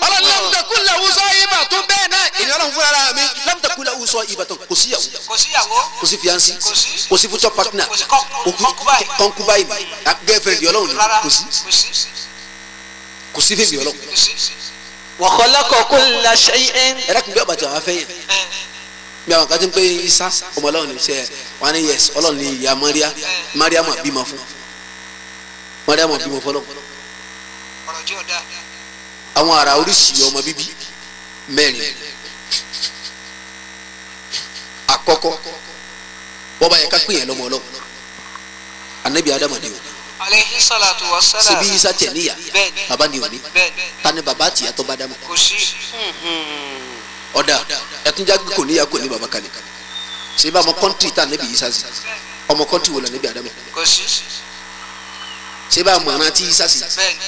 ọlọ́run lámùtẹ̀kùn làwọn sọ ibà tó bẹ́ẹ̀ náà ènìyàn ọlọ́run fúnra ara mi lámùtẹ̀kùn làwọn sọ ibà tó kò síyàwó kò síyàwó. kò sí fiancé Kò sí. kò sí future partner Kò sí concubine. concubine girlfriend ọlọ́run rárá kò sí kò sí fèmí ọlọ́run. kò sí. وخلق كل شيء ẹ̀rọ kìí bí ọba tí a wá fẹ́ yẹn bí àwọn kan ti ń pè Isa ọmọ ọlọ́run ní sẹ́ wọn ni yes ọlọ́run ní ìyá Maria ma bímọ fún Maria ma bímọ fọlọ́ ọ̀rọ̀ tí ò dáa. àwọn ará oríṣi ọmọ bíbí mẹ́rin àkọ́kọ́ bọ́ba yẹ ká pè yẹn lọ́mọ ọlọ́run anabi Adamu ni o aleyhi salatu wa salam. síbi Isa tẹ̀ níyà bẹ́ẹ̀ni. baba ni òní bẹ́ẹ̀ni. tani baba àtìyà tó bá dá mọ́ kò sí. ọ̀dà ẹ̀túnjà kò níyà kò ní baba kalẹ̀ ṣé bá ọmọ kọ́ńtì tá anabi Isa sí ọmọ kọ́ńtì wò lọ anabi Adamu kò sí. ṣé bá ọmọ ọ̀ràn tí Isa sí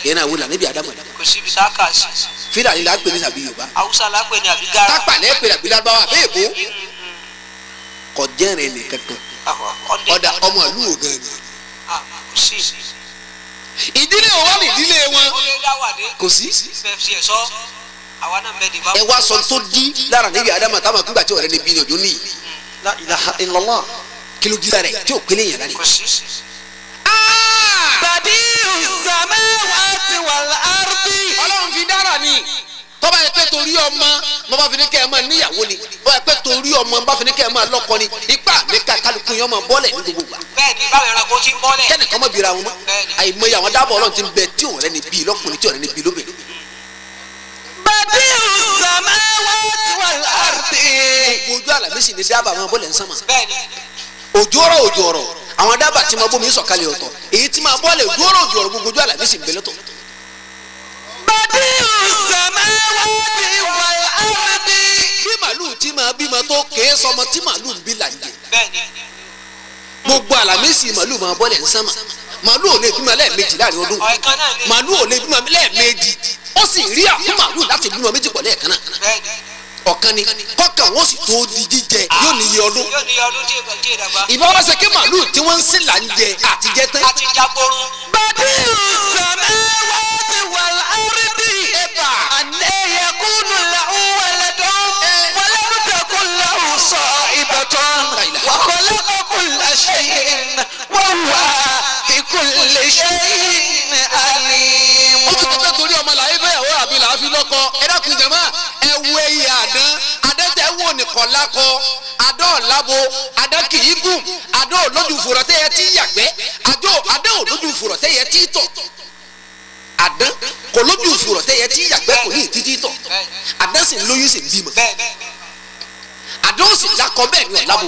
yẹn náà wò lọ anabi Adamu kò sí ibi tá a kà sí. fílà ni lápẹ́ ní tàbí Yorùbá haúsá lápẹ́ ni àbí gara. tápà lẹ́pẹ́ àbí lábáwá bẹ́ẹ̀ bó kọjẹ́rìn nìkan kan ọ̀dà ọmọ ìlú wo gan ni. sí. ìdílé wa ní ìdílé wọn kò sí. ẹ wá sọ tó di lára níbi adama táwọn akúgbà tí ọ̀rẹ́ ní bí ní ọdún nìyí. La ilaha illallah. kí ló di lára ẹ tí ò pélé yẹn lára. badi'u samawati wal ardi. ọlọ́run fi dára ni tọ́ba yẹ pé torí ọmọ mo bá fi ní kẹ́ ẹ máa níyàwó ni tọ́ba yẹ pé torí ọmọ mo bá fi ní kẹ́ ẹ máa lọ́kọ ni ipá mi ká kálukú yẹn máa bọ́lẹ̀ ní gbogbo gbà. bẹ́ẹ̀ni báwo ẹranko ti ń bọ́lẹ̀. kẹ́nìkan mọ̀ bìíra wọn mọ́ àìmọye àwọn dábọ̀ ọlọ́run ti ń bẹ tí òun rẹ ní bíi lọ́kùnrin tí òun rẹ ní bíi lóbìnrin. badi'u samawati wal ardi. ojú àlàmísì ni dábàá wọn bọ́lẹ̀ ń sánmà. bẹ́ẹ̀ni. òjò ọ̀rọ̀ àwọn dábàá tí ma bómi sọ̀kalẹ̀ ọ̀tọ̀ èyí tí ma bọ́lẹ̀ òjò ọ̀rọ̀ gbogbo ojú àlàmísì ń bẹ lọ́tọ̀. badi'u samawati wal ardi. bí màlúù tí ma bímọ tó kéé sọmọ tí màlúù ń bí là ń jẹ. bẹ́ẹ̀ni. gbogbo àlàmísì màlúù ma bọ́lẹ̀ ń sánmà màlúù ò lè bímọ lẹ́ẹ̀mejì láàrin ọdún ọ̀ẹ̀kan náà ni. màlúù ò lè bímọ lẹ́ẹ̀mejì ó sì rí àfún màlúù láti bímọ méjì pọ̀ lẹ́ẹ̀kan náà bẹ́ẹ̀ni. ọ̀kan ni kọ́kàn wọ́n sì tó di jíjẹ yóò ní iye ọdún. yóò ní iye ọdún tí ìdàgbà. ìbáwá ṣe kí màlúù tí wọ́n ń sìn là ń jẹ àtijẹ́ tán. àti jagboro. badi'u samawati wal ardi. anna yakunu lahu waladun wa lam takun lahu sahibatun wa khalaqa kulla shay'in wa huwa bi kulli shay'in alim. ó ti tẹ́ torí ọmọ làyè fẹ́yàwó àbí làá fi lọ́kọ ẹ dákun jẹ̀mọ́ ẹ wo iye àdán adẹ́tẹ̀ wò nìkan lákọ adọ́ ọ̀làbò adán kì í gùn adọ́ òlójú fùrọ̀ tẹ́yẹ tí yàgbẹ́ adán òlójú fùrọ̀ tẹ́yẹ tí tọ̀ adán kò lójú fùrọ̀ tẹ́yẹ tí yàgbẹ́ kò ní ìtítí tọ̀ adán sì ń lóyún sì ń bímọ adán ó sì lakọ bẹ́ẹ̀ ni ọ̀làbò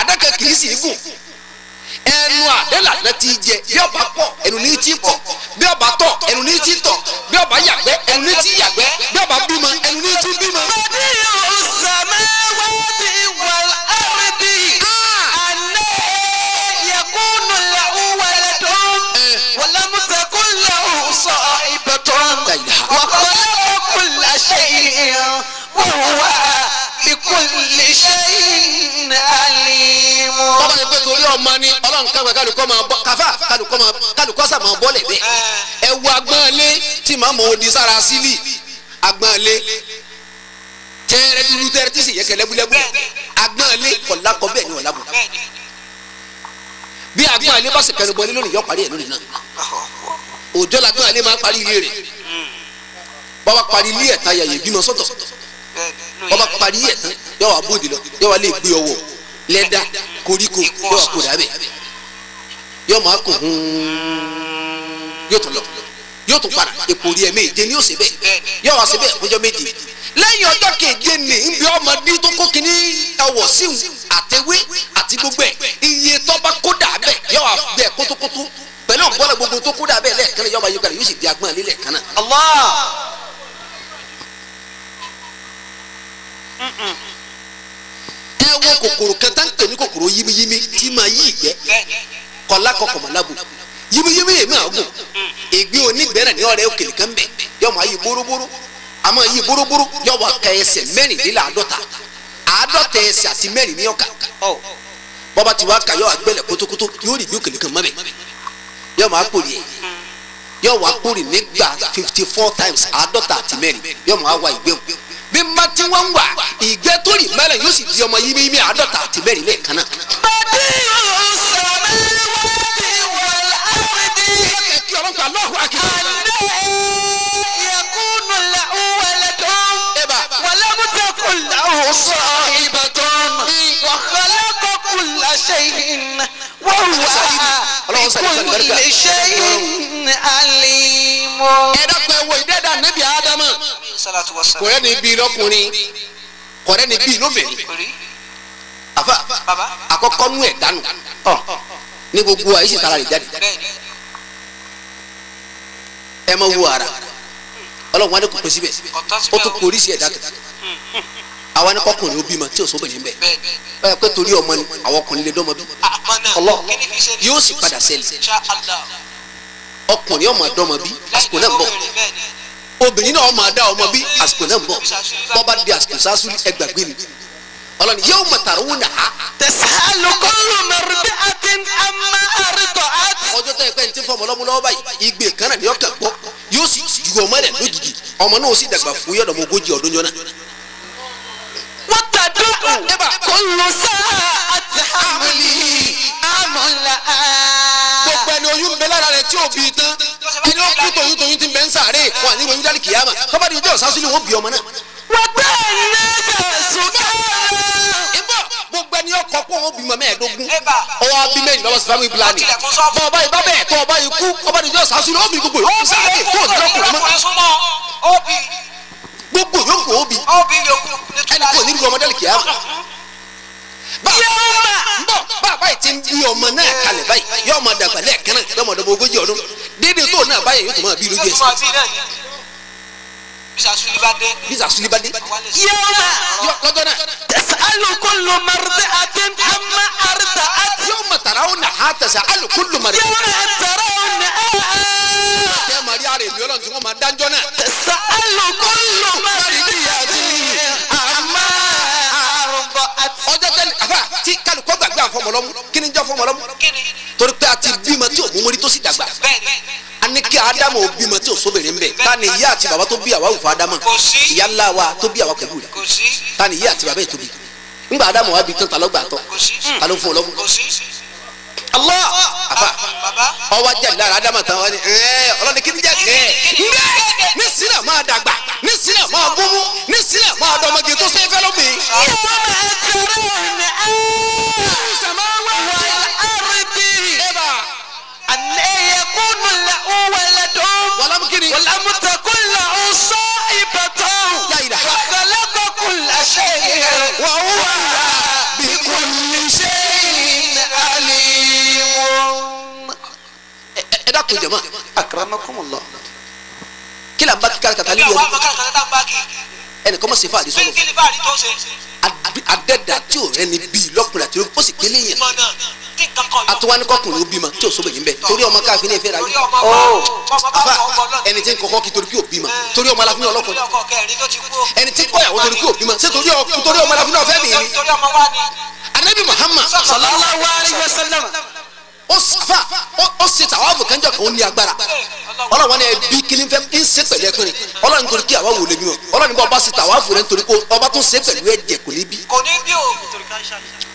adán kan kì í sì gùn ẹnu àdẹ́làdá ti jẹ bí ọba pọ̀ ẹnu ní ti pọ̀ bí ọba tọ̀ ẹnu ní ti tọ̀ bí ọba yàgbẹ́ ẹnu ní ti yàgbẹ́ bí ọba bímọ ẹnu ní ti bímọ. badi'u samawati wal ardi. anna yakunu lahu waladun wa lam takun lahu sahibatun wa khalaqa kulla shay'in wa huwa bi kulli shay'in alim. bọ́lá ni pé torí ọmọ ni ọlọ́run káwé kálukọ́ máa bọ́ káfá kálukọ́ sà máa bọ́lẹ̀ bẹ́ẹ̀ ẹ wo agbọ́nlé tí màá mọ̀ odi sára sílì agbọ́nlé tẹ́rẹ́ dúdú tẹ́rẹ́ tí sì yẹ kẹ́ lẹ́búlẹ́bú agbọ́nlé kọ̀lákọ̀ bẹ́ẹ̀ ni ọ̀làbù bí agbọ́nlé bá sì kẹnu bọ́lé lónìí yọ parí ẹ̀ lónìí náà òjò làgbọ́nlé máa parí ilé rẹ̀ bọ́ba parí ilé ẹ̀ táyà yẹ bímọ sọ́tọ̀ bọ́ba parí ẹ̀ tán yọ wà bóde lọ yọ wà lè gbé ọwọ́ lẹ́dà koríko yọ wà kó dàbẹ̀ yọ máa kó yóò tún lọ yóò tún padà èpò rí ẹ méje ni yóò ṣe bẹ́ẹ̀ yóò wá ṣe bẹ́ẹ̀ fúnjọ́ méje lẹ́yìn ọjọ́ keje ní nbí ọmọdé tó kó kínní ẹwọ̀ síhùn àtẹwé àti gbogbo ẹ̀ iye tó bá kó dà bẹ́ẹ̀ yóò wá bẹ́ẹ̀ kótókótó pẹ̀lú ọ̀gbọ́n gbogbo tó kó dà bẹ́ẹ̀ lẹ́ẹ̀kan yóò máa yí kalẹ̀ yóò sì di agbọ́n alẹ́ lẹ́ẹ̀kan náà. Allah. ẹ wo kòkòrò kan tá ń pè ní kòkòrò yimiyimi tí máa yí ìgbẹ́ kọlá kọkọ mọ̀lábù yimiyimi yèmí àgùn ègbé onígbẹ́rẹ̀ ní ọ̀rẹ́ òkèlè kan bẹ̀ yọ máa yí bóróbóró àmọ́ yí bóróbóró yọ wà ká ẹsẹ̀ mẹ́rìndínláàádọ́ta àádọ́ta ẹsẹ̀ àti mẹ́rin ní ọ̀kà bọ́ba ti wá ká yọ àgbẹ̀lẹ̀ kótókótó yóò rí bí òkèlè kan mọ́bẹ̀ yọ máa pòrì ẹ̀ yọ wá pòrì nígbà 54 times àádọ́ta àti mẹ́rin yọ máa wá ìgbẹ́ bí má tí wọ́n ń wà ìgbẹ́ tó rì mẹ́lẹ̀ yóò sì di ọmọ yimiyimi àádọ́ta àti mẹ́rin lẹ́ẹ̀kan náà. badi'u samawati wal ardi. kí ọlọ́run kan lọ́hùn akíkọ́. anna yakunu lahu waladun wa lam takun lahu sahibatun wa khalaqa kulla shay'in wa huwa bi kulli shay'in alim. ẹ dákun ẹ wo ìdẹ́dà níbi ádámà kọ̀rẹ́ ni bíi lọ́kùnrin kọ̀rẹ́ ni bíi lóbìnrin àfa àkọ́kọ́ nú ẹ̀ dànù ní gbogbo àyè sì tara rẹ̀ jáde ẹ ma wo ara ọlọ́run wa ni kò pé síbẹ̀ ó tún kó oríṣi ẹ̀dá kẹta àwa ni kọkùnrin ó bímọ tí ò sóbìnrin bẹ́ẹ̀ báyọ̀ pé torí ọmọ ni àwọn ọkùnrin lè dọ́mọ bí yóò sì padà ṣẹlẹ̀ ọkùnrin ọmọ dọ́mọ bí àsìkò náà ń bọ̀ obìnrin náà máa dá ọmọ bí àsìkò náà ń bọ̀ bọ́ba di àsìkò sásúlì ẹgbàgbé ni ọlọ́ni yóò mọ̀ tàrú nà á. tasalu kullu lọ́mú lọ́wọ́ báyìí igbe kan náà ni ọkàn gbọ́ yóò sì ju ọmọ rẹ̀ lójijì ọmọ náà ó sì dàgbà fún yọ̀dọ̀ ọmọ 40 ọdún jọ náà. وتدع كل ساعة حمله أملا. gbogbo ẹni oyún bẹ lára rẹ̀ tí ò bí tán ẹni ó kú toyún ti bẹ ń sàárè wọn àní oyún dálì kìyàmà tọ́ba di ọjọ́ ìsásílẹ̀ wọn bí ọmọ náà. وبلغ سكارى. ìbọ̀ gbogbo ẹni ọkọ̀ kó wọn bímọ 15 ọwọ́ abí mẹ́rin lọ́wọ́ sí family planning bọ́ ọba ìbá bẹ́ẹ̀ tọ́ ọba ikú ọba di ọjọ́ ìsásílẹ̀ ó bí gbogbo yòókù sáré kó o ní ọkùnrin mọ́ gbogbo yòókù ó bí ẹni kò ní lu ọmọ dálì kìyàmà. bàbá yìí ti ń bí ọmọ náà kalẹ̀ báyìí yóò máa dàgbà lẹ́ẹ̀kan náà yóò máa dàgbà 40 ọdún déédéé tó náà báyìí yóò tó máa bí lójú ẹsẹ̀. bisa sulibade. يوم lọ́jọ́ náà. تسأل كل مرضعة عما أرضعت. yawma tarawnaha tas'alu kullu mar'atin. يوم ترونها kẹ́ mari ara èmi ọlọ́run tí wọ́n máa dájọ́ náà. تسأل كل مرضعة عما أرضعت. ọjọ́ tẹ́lẹ̀ àfà tí kálukọ́ gbàgbé àfọmọlọ́mú kí ni jẹ́ fọmọlọ́mú. torí pé a ti bímọ tí òmùmọ́rí tó sì dàgbà. a ní kí Ádámù ò bímọ tí ò sóbìnrin ń bẹ. ta ni ìyá àti bàbá tó bí àwa òfò Ádámù. ìyá ńlá wa tó bí àwa pẹ̀lú rẹ̀. ta ni ìyá àti bàbá yìí tó bí. ńgbà Ádámù wa bí tán ta ló gbà tọ́. ta ló fún ọ lọ́mú. Allah àfà ọwọ́ ajá lára Ádámù tán wọ́n ní ọlọ́ni kí ni jẹ́ ní sinna máa dàgbà ní sinna máa búmú ní sinna máa dọ́mọge tó sẹ́fẹ́ lómi. أن يكون له ولد ولم تكن له صاحبة وخلق كل شيء وهو بكل شيء عليم. ẹ dákun jama أكرمكم الله. kí la ń bá kíkà kàtà lílọ ẹnì kan mọ̀ sí fàdí sọ́nù adẹ́dà tí ò rẹ́ni bíi lọ́kùnrin àti ó sì kélé yẹn àtúwání kọkùnrin ó bímọ tí ò sóbè yín bẹ torí ọmọ káfíń ní ìfẹ́ ra yín afa ẹni tí ń kọ́kọ́ kí torí kí ò bímọ torí ọmọ aláfin ọlọ́kùnrin ẹni tí ń kọ́yàwó torí kí ò bímọ ṣé torí ọmọ aláfin náà fẹ́ mi ni anabi Muhammad sallallahu alaihi wasallam ó ṣe tàwáfù kẹjọ kan ó ní agbára ọlọ́run ni ẹbí kìíní fẹ́ ń ṣe pẹ̀lú ẹkùnrin ọlọ́run nítorí kí àwa wò lè bímọ ọlọ́run ní bá ọba ṣe tàwáfù rẹ nítorí kó ọba tó ṣe pẹ̀lú ẹ̀jẹ̀ kò ní bí.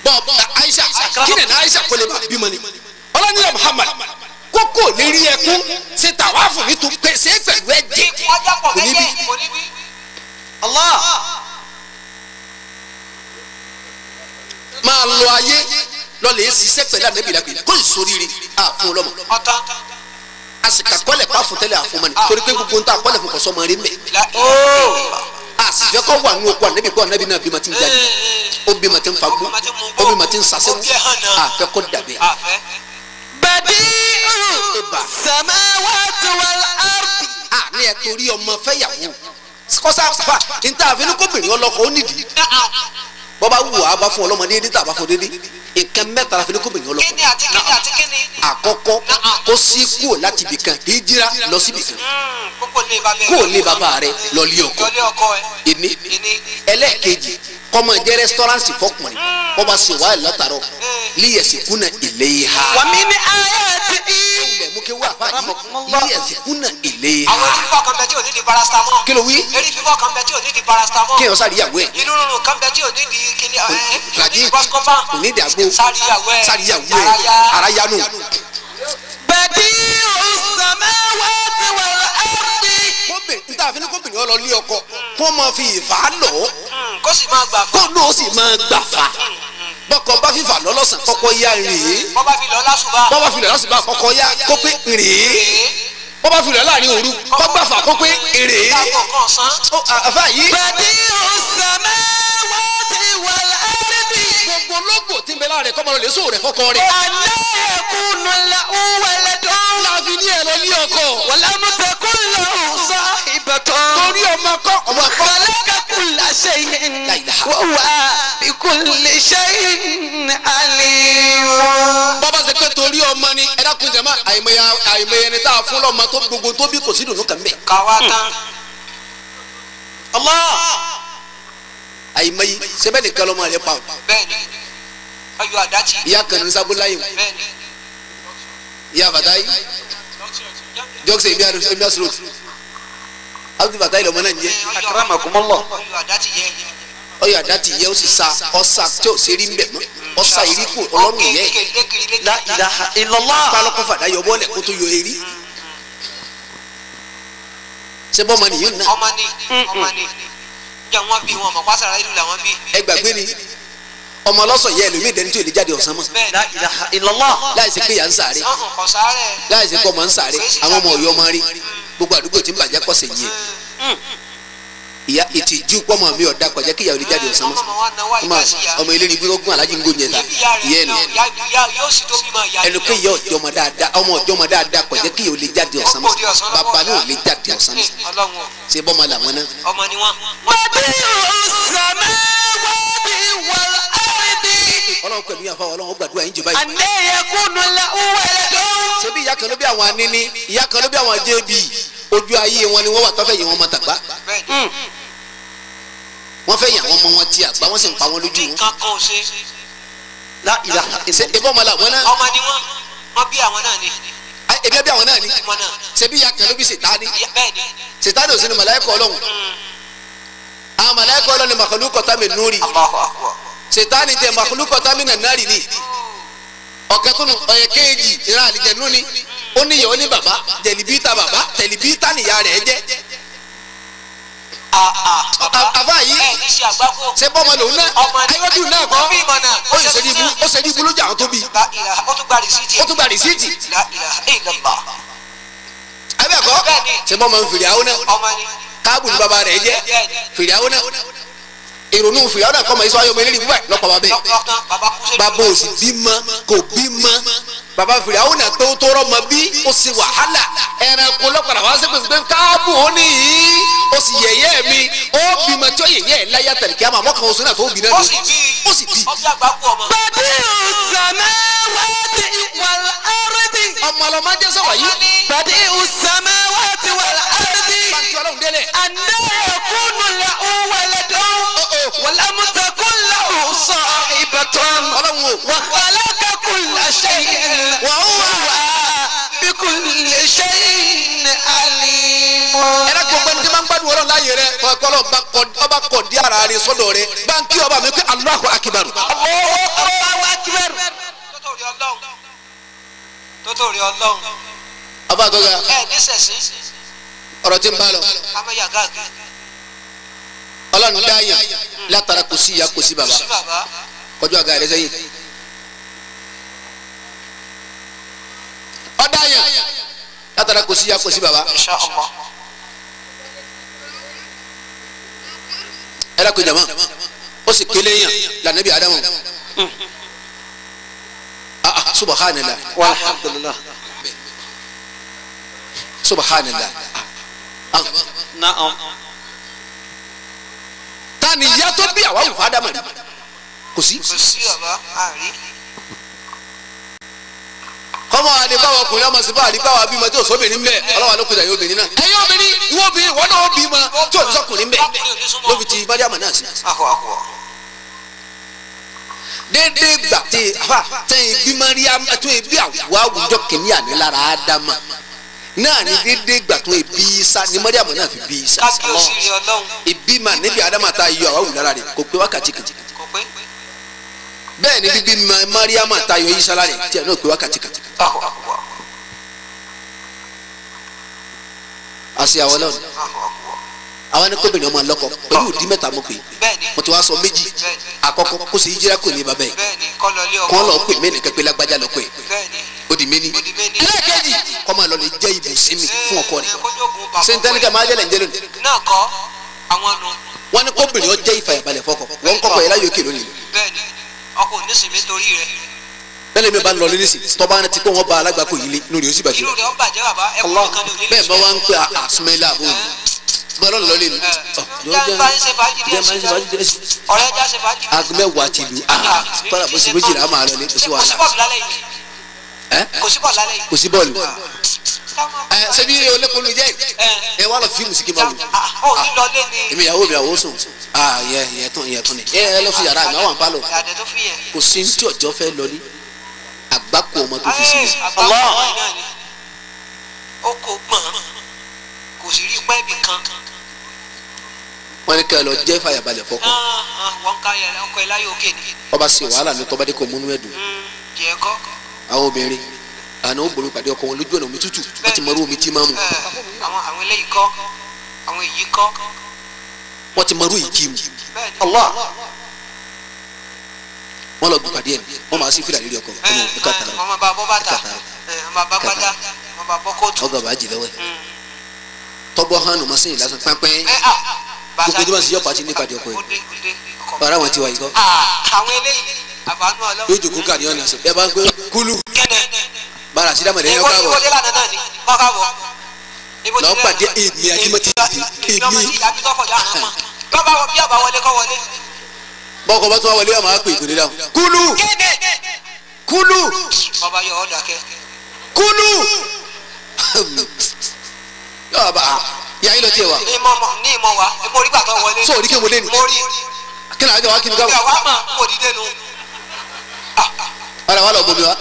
bọ́ọ̀ Aisha kí ni Aisha kò lè bá bímọ ni ọlọ́run ní Muhammad kókó lè rí ẹkún ṣe tàwáfù nítorí pé ṣe pẹ̀lú ẹ̀jẹ̀ kò ní bí. Allah máa lọ ayé lọlẹ ṣiṣẹ́ pẹ̀lú anabi la kò ìsoríire àfún ọlọmọ àsìkàkọlẹ pa fún tẹ́lẹ̀ àfún mọni torí pé gbogbo ntá akọlẹ fún kọsọ mọrin mẹ àsìfẹ kọ wà nù okó anabi kọ anabi náà bímọ tí ń jáde ó bímọ tí ń fagbó ó bímọ tí ń sasẹwó àfẹ kọ dàbẹ. badi'u samawati wal ardi. ní ẹ torí ọmọ fẹ́yàwó kọsá àfà níta àfẹnú kóbìnrin ọlọkọ ó nídìí bọ́ba wù á bá fún ọlọ́mọdé ní tàbá fún dédé nǹkan mẹ́ta la fi ní kóbìnrin ọlọ́kọ. kíni àti kíni. àkọ́kọ́ kó sí kúò láti ibì kan kì í jíra lọ síbì kan. kó lé bàbá rẹ lọ lé ọkọ. ìní ẹlẹ́ẹ̀kejì kọ́mọ jẹ́ rẹ́sítọ́ránsì fọkùnrin bọ́ba sì wá látàrọ líyẹ̀sìkúnà ilayha. wa min ayatihi. ilẹ̀ mú kí wá fàájì líyẹ̀sìkúnà ilayha. àwọn orí fífọ́ kan bẹ tí ò ní di paracetamol. kí ló wí. orí fífọ́ kan bẹ tí ò ní di paracetamol. kí ẹ sáré ìyàwó ẹ. inú rúnrún kan bẹ tí ò ní di kíni flagyl Buscopan. kò ní dàgbò sáré ìyàwó ẹ ara yanu. badi'u samawati wal ardi. kóbìnrin níta àfi ní kóbìnrin ọlọ lé ọkọ kó máa fi ìfà lọ kó sì máa gbà kó fún. náà sì máa gbà fà bọ́kọ bá fífà lọ́lọ́sàn kọ́kọ́ yá rèé bọ́bá fi lọ lásùbà. bọ́bá fi lọ lọ́sàn bá kọ́kọ́ yá kó pé rèé bọ́bá fi lọ láàrin òru kọ́gbà fà kó pé rèé. láàbọ̀ kan sán. àfà yìí. badi'u samawati wal ardi. gbogbo lógbò tí ń bẹ láàrin kọ́mọ lè sóò rẹ̀ fọ́kọ rẹ̀. anna yakunu lahu waladun. láàfin ní ẹ̀rọ ní ọkọ. wa lam takun lahu sahibatun. torí ọmọ kọ́ ọmọ kọ́. khalaqa kulla shay'in wa huwa bi kulli shay'in alim. bọ́bá ṣe pé torí ọmọ ni ẹ dákun jẹ́ mọ́ àìmọye ni tá a fún lọ́mọ tó gbogbo tó bí kò sí dùnú kan bẹ́ẹ̀. káwá tán. Allah àìmọye sẹ́bẹ̀ nìkan lọ́mọ rẹ̀ pa o. bẹ́ẹ̀ni ọyọ àdájì. ìyá kan ní sábúláyò bẹ́ẹ̀ni ìyá fàtáyì jọ́sẹ̀ ibi asúrò abdul fatah ilẹ̀ ọmọ náà ń jẹ́ akramakumullah. ọyọ àdá ti yẹ ó sì sa ọ̀sà tí ò ṣe rí mbẹ̀ mọ́ ọ̀sà ìríkù ọlọ́run yẹ la ilaha illallah. kálọ́kọ́ fàdá yọ bọ́ọ̀lẹ̀ kó tó yọ eré ṣé bọ́ ọmọ nìyẹn náà ọmọ ni jẹ́ wọ́n bí wọn mọ̀ pásárá ìlú làwọn bí. ẹ gbàgbé ni ọmọ ọlọ́sọ̀ yẹ ẹlòmíì dẹni tí ò lè jáde ọ̀sán mọ́ la ilaha illallah. láì ṣe pé yà ń sáré kọ̀ sáré. láì ṣe pé ọmọ ń sáré àwọn ọmọ Ọ̀yọ́ máa rí gbogbo àdúgbò tí ń bàjẹ́ pọ̀ sẹ́yìn ẹ̀ ìyá ìtìjú pọ́mọ mi ọ̀dà kọjá kí ìyá ò lè jáde ọ̀sán mọ́ ọmọ ilé ní gbé ogún alájí ń gbóyè ta ìyá ẹ̀ nù ẹnu pé ìyá ọjọ́ ọmọ dáadáa ọmọ ọjọ́ ọmọ dáadáa kọjá kí ìyá ò lè jáde ọ̀sán mọ́ bàbá náà ò lè jáde ọ̀sán mọ́ ṣé bọ́mọ làwọn náà. ọmọ ni wọn. ọlọ́run pẹ̀lú yàrá fáwọn ọlọ́run ó gbàdúrà yín jù báyìí. أن يكون له ولد ṣebí ìyá kan ló bí àwọn anini ìyá kan ló bí àwọn jébì ojú ayé wọn ni wọ́n wà tọ́fẹ̀ yìí wọn mọ tàgbá wọ́n fẹ́ yàn àwọn ọmọ wọn tí àgbà wọ́n sì ń pa wọn lójú wọn. nǹkan kan ò ṣe. la ilaha ṣe ebí ọmọ làwọn náà ọmọ ni wọn bí àwọn náà ni. ebi ẹbí àwọn náà ni ọmọ náà. ṣebí ìyá kan ló bí Sètánì bẹ́ẹ̀ ni. Sètánì ò sí ni màláíkà Ọlọ́run àwọn màláíkà Ọlọ́run ni makhluqatan min nuri Allahu akbar. Sètánì jẹ makhluqatan minan nari ni ọ̀kẹ́ tó nu ọ̀yẹ́ kéèjì ìran àlìjẹ̀nu ni ó ní ìyá ó ní bàbá jẹ̀lìbíta bàbá tẹ̀lìbíta nìyá rẹ̀ jẹ́ àbá yìí ẹ ní ṣe àgbákò. ṣé bọ́mọ lòun náà ọmọ ni ayọ́dún náà kọ́ ó bí ìmọ̀ náà. ó sì ṣe ní ibú lójú àwọn tó bí la ilaha ó tún gba rìsíìtì. ó tún gba rìsíìtì la ilaha illallah. abẹ́ẹ̀kọ́ Bẹ́ẹ̀ni. ṣé bọ́mọ fìrì àwọn náà ọmọ ni. káàbù ní bàbá rẹ̀ jẹ́ Bẹ́ẹ̀ni. fìrì àwọn náà ìrònú fìrì àwọn náà kọ́ mọ̀ iṣẹ́ ayọ́mọ eléré búbá lọ́pàá bàbá yìí lọ́kàn bàbá kú sẹ́yìn. bàbá ò sì bímọ kò bímọ bàbá fìrì àwọn náà tó tọrọ mọ bí ó sì wàhálà ẹranko lọ́pàá wá sí pé káàbù ó ní yìí ó sì yẹ̀yẹ́ mi ó bímọ tí ó yẹ̀yẹ́ ẹ̀ láyà tẹ̀lé kí a máa mọ́kàn oṣù náà tó bí náà ó sì bí. ó sì bí ọbẹ̀ àgbákò ọmọ. بديع السماوات والأرض ọmọ ọlọmọ jẹ́ sọ̀rọ̀ yìí بديع السماوات والأرض báńkì ọlọ́run délẹ̀ أن يكون له ولد ولم تكن له صاحبة ọlọ́run o وخلق كل شيء وهو بكل شيء عليم. ẹ̀rọ gbogbo ẹni tí máa ń gbádùn ọlọ́run láàyè rẹ ọpọlọ ọba kọ̀ di ara rẹ sọ́dọ̀ rẹ báńkì ọba mi pé Allahu Akbar الله أكبر. tótórí ọlọ́run. tótórí ọlọ́run. ọba àtọ́gà ẹ ní sẹ̀sìn. ọ̀rọ̀ tí ń bá lọ kámẹ́yà káàkiri. ọlọ́run dáyà látara kò sí ìyá kò sí bàbá sí bàbá. kọjú àga rẹ sẹ́yìn ọ̀dáyà látara kò sí ìyá kò sí bàbá Insha Allah. ẹ̀rọ kò jàmọ́ ó sì kélé yàn lànàbí Ádámù subhanallah walhamdulillah. subhanallah na'am. tani ìyá tó bí àwa wù fún Ádámù rí kò sí. kò sí bàbá àárín. kọ́mọ àdìbáwọ̀ ọkùnrin ọmọ sí fún àdìbáwọ̀ abímọ tí ò sóbìnrin mbẹ ọlọ́wà ló kùtà yóò bìnrin náà. ẹ̀yin obìnrin ìwọ obìnrin wọn náà ó bímọ tí ò ní sọkùnrin mbẹ ló fi ti Mariam náà sí. àkọ́. déédéé gbà tẹ̀yìn bí Mariam tó ebi àwọ̀ àwùjọ kìíní àní lára Ádámà náà ní déédéé gbà tó ebi Isa ní Mariam náà fi bí Isa. káàkiri òsì rí ọlọ́run. ìbí mà níbi Ádámà tá a yọ àwọn àwùjọ lára rẹ̀ kò pé wákàtí kan. kò pé. bẹ́ẹ̀ ni bíbí Mariam tá a yọ Isa lára rẹ̀ tí a náà pé wákàtí kan. àkọ́. àṣẹ àwọn náà àwọn ẹnikọ́bìnrin ọmọ lọ́kọ pẹ̀lú òdì mẹ́ta mọ̀ pé bẹ́ẹ̀ni. mo ti wá sọ méjì àkọ́kọ́ kó sì yíra kò ní bàbá yìí bẹ́ẹ̀ni kọ́ lọ lé ọkọ. kọ́ lọ pè mí nìkan pé lágbájá lọ pé bẹ́ẹ̀ni. ó di méní. ó di méní. ẹlẹ́ẹ̀kejì kọ́ máa lọ lè jẹ́ ibùsín mi fún ọkọ rẹ̀ kójú ogun bàbá. sèǹtẹ́nìkà máa jẹ́lẹ̀ ń jẹ́lẹ̀ ní. náà kọ́ àwọn nu. wọ́n ní kóbìnrin ó jẹ́ ìfàyàbalẹ̀ fọkọ wọ́n ń kọ́kọ́ yẹn láyò òkè lónìí. bẹ́ẹ̀ni ọkọ ò ní sinmi torí rẹ̀. bẹ́ẹ̀ mi bá ń lọ lé nísì tọ́ba ní ti pé wọ́n bá alágbàkọ yìí lé inú rẹ̀ ó sì bàjẹ́. irú rẹ̀ ó bàjẹ́ bàbá ẹkún nìkan ní onílé. bẹ́ẹ̀ bá wá ń pè àsùnmẹ́lá àbò bọ́ọ̀lù lọ lé nu. jáde ń ṣe fàájì díẹ̀ sí ọ̀rẹ́ já ṣe fàájì díẹ̀. aago mẹ́wàá ti lu kọ́lá bó ṣe méjìlá máa lọ lé kò sí kò sí wàhálà. bọ́ọ̀lù lálẹ́ yìí. kò sí bọ́ọ̀lù lálẹ́ yìí. kò sí bọ́ọ̀lù. ṣebí olókòlù jẹ́ ẹ wá lọ fíìmù sí kí n bá wù. ó ní lọ lé ní. èmi ìyàwó mi àwọ̀ sùn yẹ tún ni ẹ lọ sí yàrá àgbà wà ń bá lọ ìyàdẹ tó fi yẹn. kò sí tí ọjọ́ fẹ́ lọ ní àgbákò ọmọ tó fi sí mi. Allah. ó kó gbọ̀n kò sì rí pẹ́ẹ́bì kan. wọ́n ní kẹ́ ẹ lọ jẹ́ fàyàbalẹ̀ fọ́kọ. wọ́n ká ọkọ̀ ẹ̀ láyé òkè ni. ọba ṣe wàhálà ní tọ́ba dé kò múnú ẹ̀dùn. jẹ́ kọ́. àwọn obìnrin àná ó bomi pàdé ọkọ wọn lójú ọ̀nà omi tútù wọ́n ti mọ̀rú omi tí máa mu. àwọn eléyìí kọ́ àwọn èyí kọ́. wọ́n ti mọ̀rú yìí kí mu. Allah. wọ́n lọ gbé pàdé ẹ̀ wọ́n máa sí fìlà lérí ọkọ ọmọ ẹ̀ka tààrọ̀. wọ́n máa bá bọ́ bàtà wọ́n máa bá gbádá wọ́n máa bọ́ kóòtù. ọgá bàá jì lọ́wọ́ ẹ̀ tọ́gbọ́ hànú mọ́sẹ́yìn lásán pẹ́pẹ́ gbogbo tí wọ́n sì yọ pàtí ní pàdé ọkọ yìí bàrà wọn ti wà yìí kọ́. àwọn eléyìí àbánú ọlọ́run. yóò jòkó káàdì ọ̀nà àṣẹ ẹ bá ń gbé kúlù bàrà sí dàmọ̀dé yẹn káàbọ̀ ìbòdì lànà náà ni kọ́ káàbọ̀. lọ́ọ́ pàdé èmi àjímọ́tì èmi. bàbá bí àbá wọlé kọ́ wọlé. bọ́kọ̀ bá tún wá wọlé àmọ́ àpè ìpínlẹ̀ dáhùn kúlù kúlù bàbá yọ ọ́ dàkẹ́. kúlù yọ bá yà á lọ tiẹ̀ wa. ní ìmọ̀ wa mo rí gbàtọ́ wọlé. sọ òdì kí mo lé ni. mo rí. kí ni àjọ wa kí ni káwọn. ìyàwó àmà kò dìde nu. ara wa lọ bomi wa.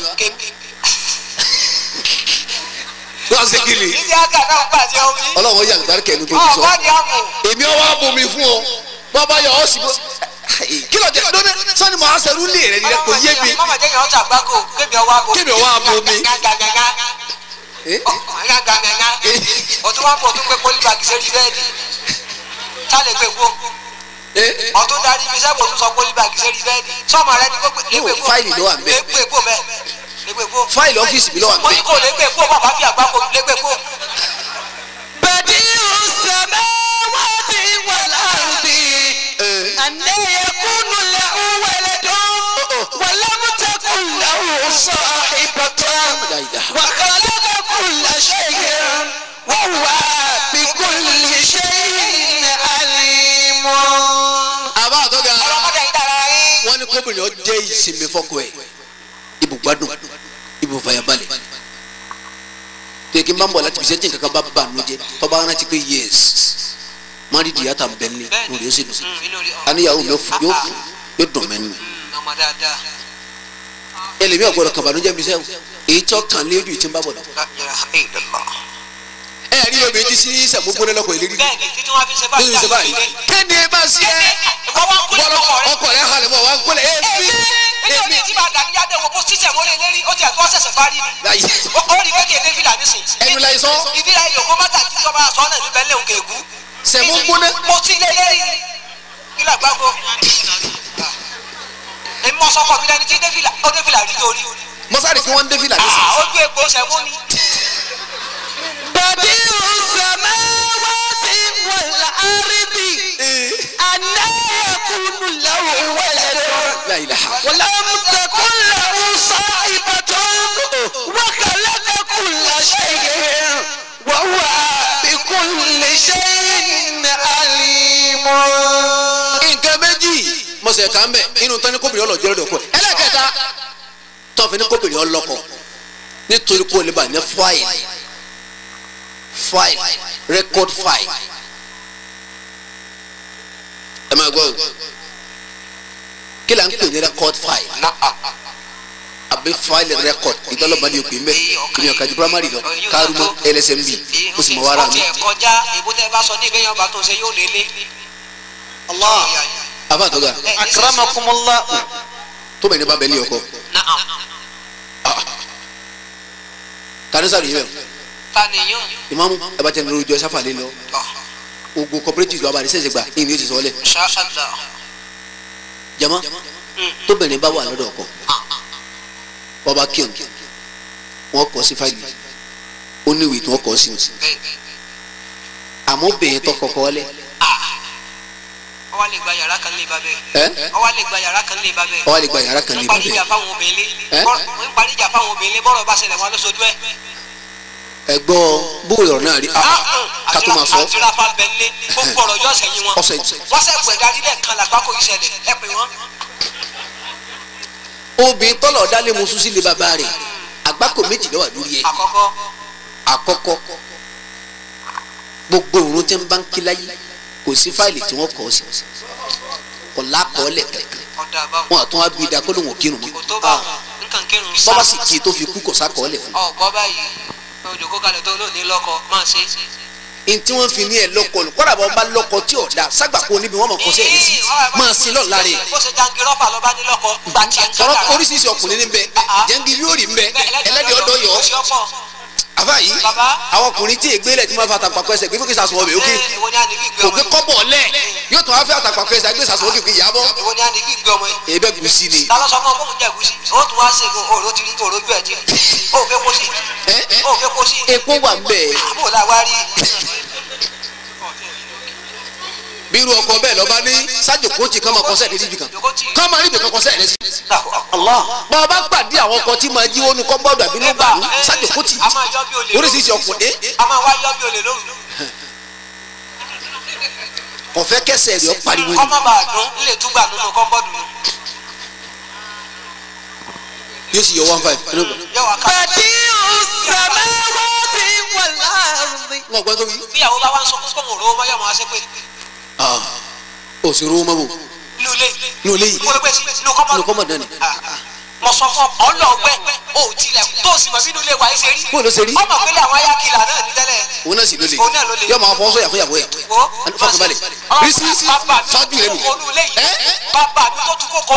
wọ́n ṣe kí ni. ìdí àgà náà bàjẹ́ omi. ọlọ́run yà gbàrí kẹ́nu tó ti sọ. ọ̀pá ni a mọ̀. èmi ọwọ́ abomi fún ọ bàbá yọ ọ sì bó. kí ló dé lóde sani mọ̀ á sẹ́rú lé rẹ̀ nílẹ̀ kò yé mi. mama jẹ́ yàn ọ́ tàgbákò kémi ọwọ́ abomi. kémi ọwọ́ abomi. ọtún wá bọ̀ tún pé pólíbàgì sẹ́rí bẹ́ẹ̀dì tá lè gbé kó ọtún darí ibi sẹ́bù tún sọ pólíbàgì sẹ́rí bẹ́ẹ̀dì sọ́mọ rẹ ni kò lè gbé kó fáìlì ló wà ń bẹ̀. lè gbé kó bẹ́ẹ̀ lè gbé kó. fáìlì ọ́fíìsì mi ló wà ń mo ní bẹ̀. kó lè gbé kó bàbá fi àgbá kó lè gbé kó. بديع السماوات والأرض أن يكون له ولد ولم تكن له صاحبة وخلق كل شيء وهو بكل شيء عليم. àbá àtọ́gà ọlọ́mọdé yìí dára yín. wọ́n ní kóbìnrin ọ jẹ́ ìsinmi fọ́kọ ẹ̀ ibùgbádùn ibùfàyàbalẹ̀ tẹ̀kí máa ń bọ̀ láti fi sẹ́tì kankan bá bá nu jẹ́ tọ́ba rántí pé yẹ́s mari di yàtà bẹ́ẹ̀ni lórí ó sì dùn àníyàwó mi yóò dùn mẹ́nu ọmọ dáadáa. ẹlẹ́mi ọ̀gbọ́dọ̀ kàbànújẹ́ mi sẹ́wọ̀n èyí tí ó kàn lé ojú ìtì ń bá bọ̀ lọ. ẹ rí omi ti sí sẹ̀múgbóná lọ́kọ̀ ìlérí. bẹ́ẹ̀ni títí wọn fi ṣe báyìí ṣe báyìí kéde bá sí ẹ ọkọ rẹ halẹ̀ mọ́ wa ń gbọ́lẹ̀ èmi. nítorí tí bá dàbí yá dé wo bó sísẹ̀ wọlé lérí ó ti ẹ̀ tó ṣẹ̀ṣẹ̀ parí ni. ó rí kékeré dé fìlà nísìn. ẹnu la yìí sọ. ìdílé ayé òkú mọ́tà tí sọ́ba sọ náà níbẹ̀ lé òkè èkú. sẹ̀múgbóná. mo ti lé lérí kílà gbáko. èmi mọ sọkọ mi lẹni tí ó dé fìlà rí torí. mọ́sárì kí wọ́n ń dé fìlà nísìn. ojú epo sẹ́mú ni. بديع السماوات والأرض أن يكون له ولد لا إله ولم تكن له صاحبة وخلق كل شيء وهو بكل شيء عليم. nǹkan méjì mọ̀sẹ̀ kan bẹ̀ inú tán ní kóbìnrin ọlọ́jọ́ lọ́dọ̀ kọ́ ẹlẹ́kẹta tọ́fin ní kóbìnrin ọlọ́kọ̀ nítorí kó lè bà ní file record file ẹ máa gbọ́ kí là ń pè ní record file àbí file record ìtọ́lọ́mọdé òpin mẹ́ ìyẹn kájú primary lọ kárùmọ́ LSMB ó sì mọ wàrà mi. ọtí ẹ kọjá èbúté bá sọ ní ìgbéyàwó bá tó ṣe yóò lélẹ̀. Allah. àbá àtọ́gà akramakumullah. tó bẹ̀ ní bá bẹ̀ ní ọkọ. tanisa rèé bẹ́ẹ̀. taniyan. ìmáàmù ẹ bá tẹ̀ ní lójú ẹ sáfà lé lọ. ogun cooperative lọ́ba ní sẹ́sẹ̀ gbà ìní yóò ti sọ ọ́ lẹ̀. ṣáṣáda. jama tó bẹ̀rẹ̀ bá wà lọ́dọ̀ ọkọ ọba kíọ̀n wọn kọ sí fáìlì ó ní ìwé tí wọn kọ sí ní àmọ́ bẹ̀yẹn tó kọ́kọ́ wọlé. ọwọ́ lè gba yàrá kan lé ba bẹ́ẹ̀. ẹ ọwọ́ lè gba yàrá kan lé ba bẹ́ẹ̀. ọwọ́ lè gba yàrá kan lé ba wọ́n parí ìjà bẹ́ẹ̀. fáwọn obìnrin lé. wọ́n parí ìjà fáwọn obìnrin lé bọ́rọ̀ bá ṣẹlẹ̀ wọn lóṣooṣù ẹ̀. ẹ gbọ́ bóòlù ọ̀rọ̀ náà rí ká tó máa sọ. àtìráfà bẹ́ẹ̀ lé gbogbo ọ̀rọ̀ yóò sẹ́yìn wọn. ọ̀sẹ̀ wọ́n sẹ́kù ẹ̀dá nílẹ̀ kan làgbákò yìí ṣẹlẹ̀ ẹ pè wọ́n. obìnrin tọ́lọ̀ dálé musu sí lé bàbá rẹ̀ àgbákò méjì ló wà lórí ẹ̀. àkọ́kọ́ gbogbo òun tí ń bá ń kí láyé kò sí fáìlì tí wọ́n kọ́ sí kò lákọọ́lẹ̀ kankan wọn àtún wá bí i da kó lóun ò kírun mọ́ bọ́lá sì kí i tó fi kú kò sákọọ́lẹ̀ fún un. ọ̀gbọ́n báyìí òjòkó kalẹ̀ tó lóde lọ́kọ máa ṣe. ntí wọ́n fi ní ẹ lọ́kọ lù kọ́dà bọ́ bá lọ́kọ tí ò da ságbàpọ̀ níbi wọ́n mọ̀ kọ́ sẹ́yìn sí máa sin lọ́ọ̀ láre. bó ṣe jangi rọ́bà lọ́ba ní lọ́kọ gba tiẹ̀ ń tọrọ kára. oríṣiríṣi ọkùnrin ní bẹ jẹ́ngi yóò rí mbẹ ẹlẹ́dẹ̀ ọ̀dọ́ yọ. àbá yìí àwọn ọkùnrin tí ègbé lẹ̀ tí wọ́n fa àtàkpàkọ́ ẹsẹ̀ gbé kíkì sàṣọ ọbẹ̀ òkè òkè kọ́bọ̀ lẹ̀ yóò tún wá fẹ́ àtàkpàkọ́ ẹsẹ̀ gbé sàṣọ òkè yàbọ̀. ìwọ ni a ní gbígbé ọmọ yìí. èyí bẹ gùsì ni. ta ló sọ fún ọ fún jẹ gùsì o tún wá ṣègùn òòrò tiri òòrò ju ẹ tiri o fẹ́ kó sí. o fẹ́ kó sí. epo wà mbẹ. àbò la wá rí. bí irú ọkọ bẹ́ẹ̀ lọ́ba ní sájòkóòtì kọ́mọ kọ́sẹ́ ní níbi kan kọ́mọ níbi kan kọ́sẹ́ rẹ sí. bá a bá pàdé àwọn ọkọ tí máa jí wọnú kọ́ńbọ́ọ̀dù àbí ló gbà ní sájòkóòtì oríṣiríṣi ọkùnrin. a máa wá yọ bí olè lóru. kọfẹ kẹsẹ rẹ ọ pariwo kọ́ má bàa dún nílé túgbà nínú kọ́ńbọ́ọ̀dù nù. yóò sì yọ 15. yọ wá ká. wọn gbọ́dọ̀ wí. bíyàwó bá wá ń sọ fún kọ́mọ̀ òróró máa yọ̀ máa ṣe pé. òsèré owó mọ́bò. ní olè yìí. mo lè pè sí inú kọ́mọ̀dù náà ni. mo sọ fún ọ ọlọgbẹ o tilẹ̀ tó sì mọ̀ sínú ilé wa ẹ ṣe rí. bó ló ṣe rí. ọmọ pẹ̀lú àwọn ayákìlá náà ní tẹ́lẹ̀. òun náà sì ló lè. òun náà ló lè. yóò máa fọwọ́sọ yàfọ́ yàfọ́ yẹ. wo fọkànbalẹ̀. bísí sáájú rẹ nù. bàbá mi tó tún kókó.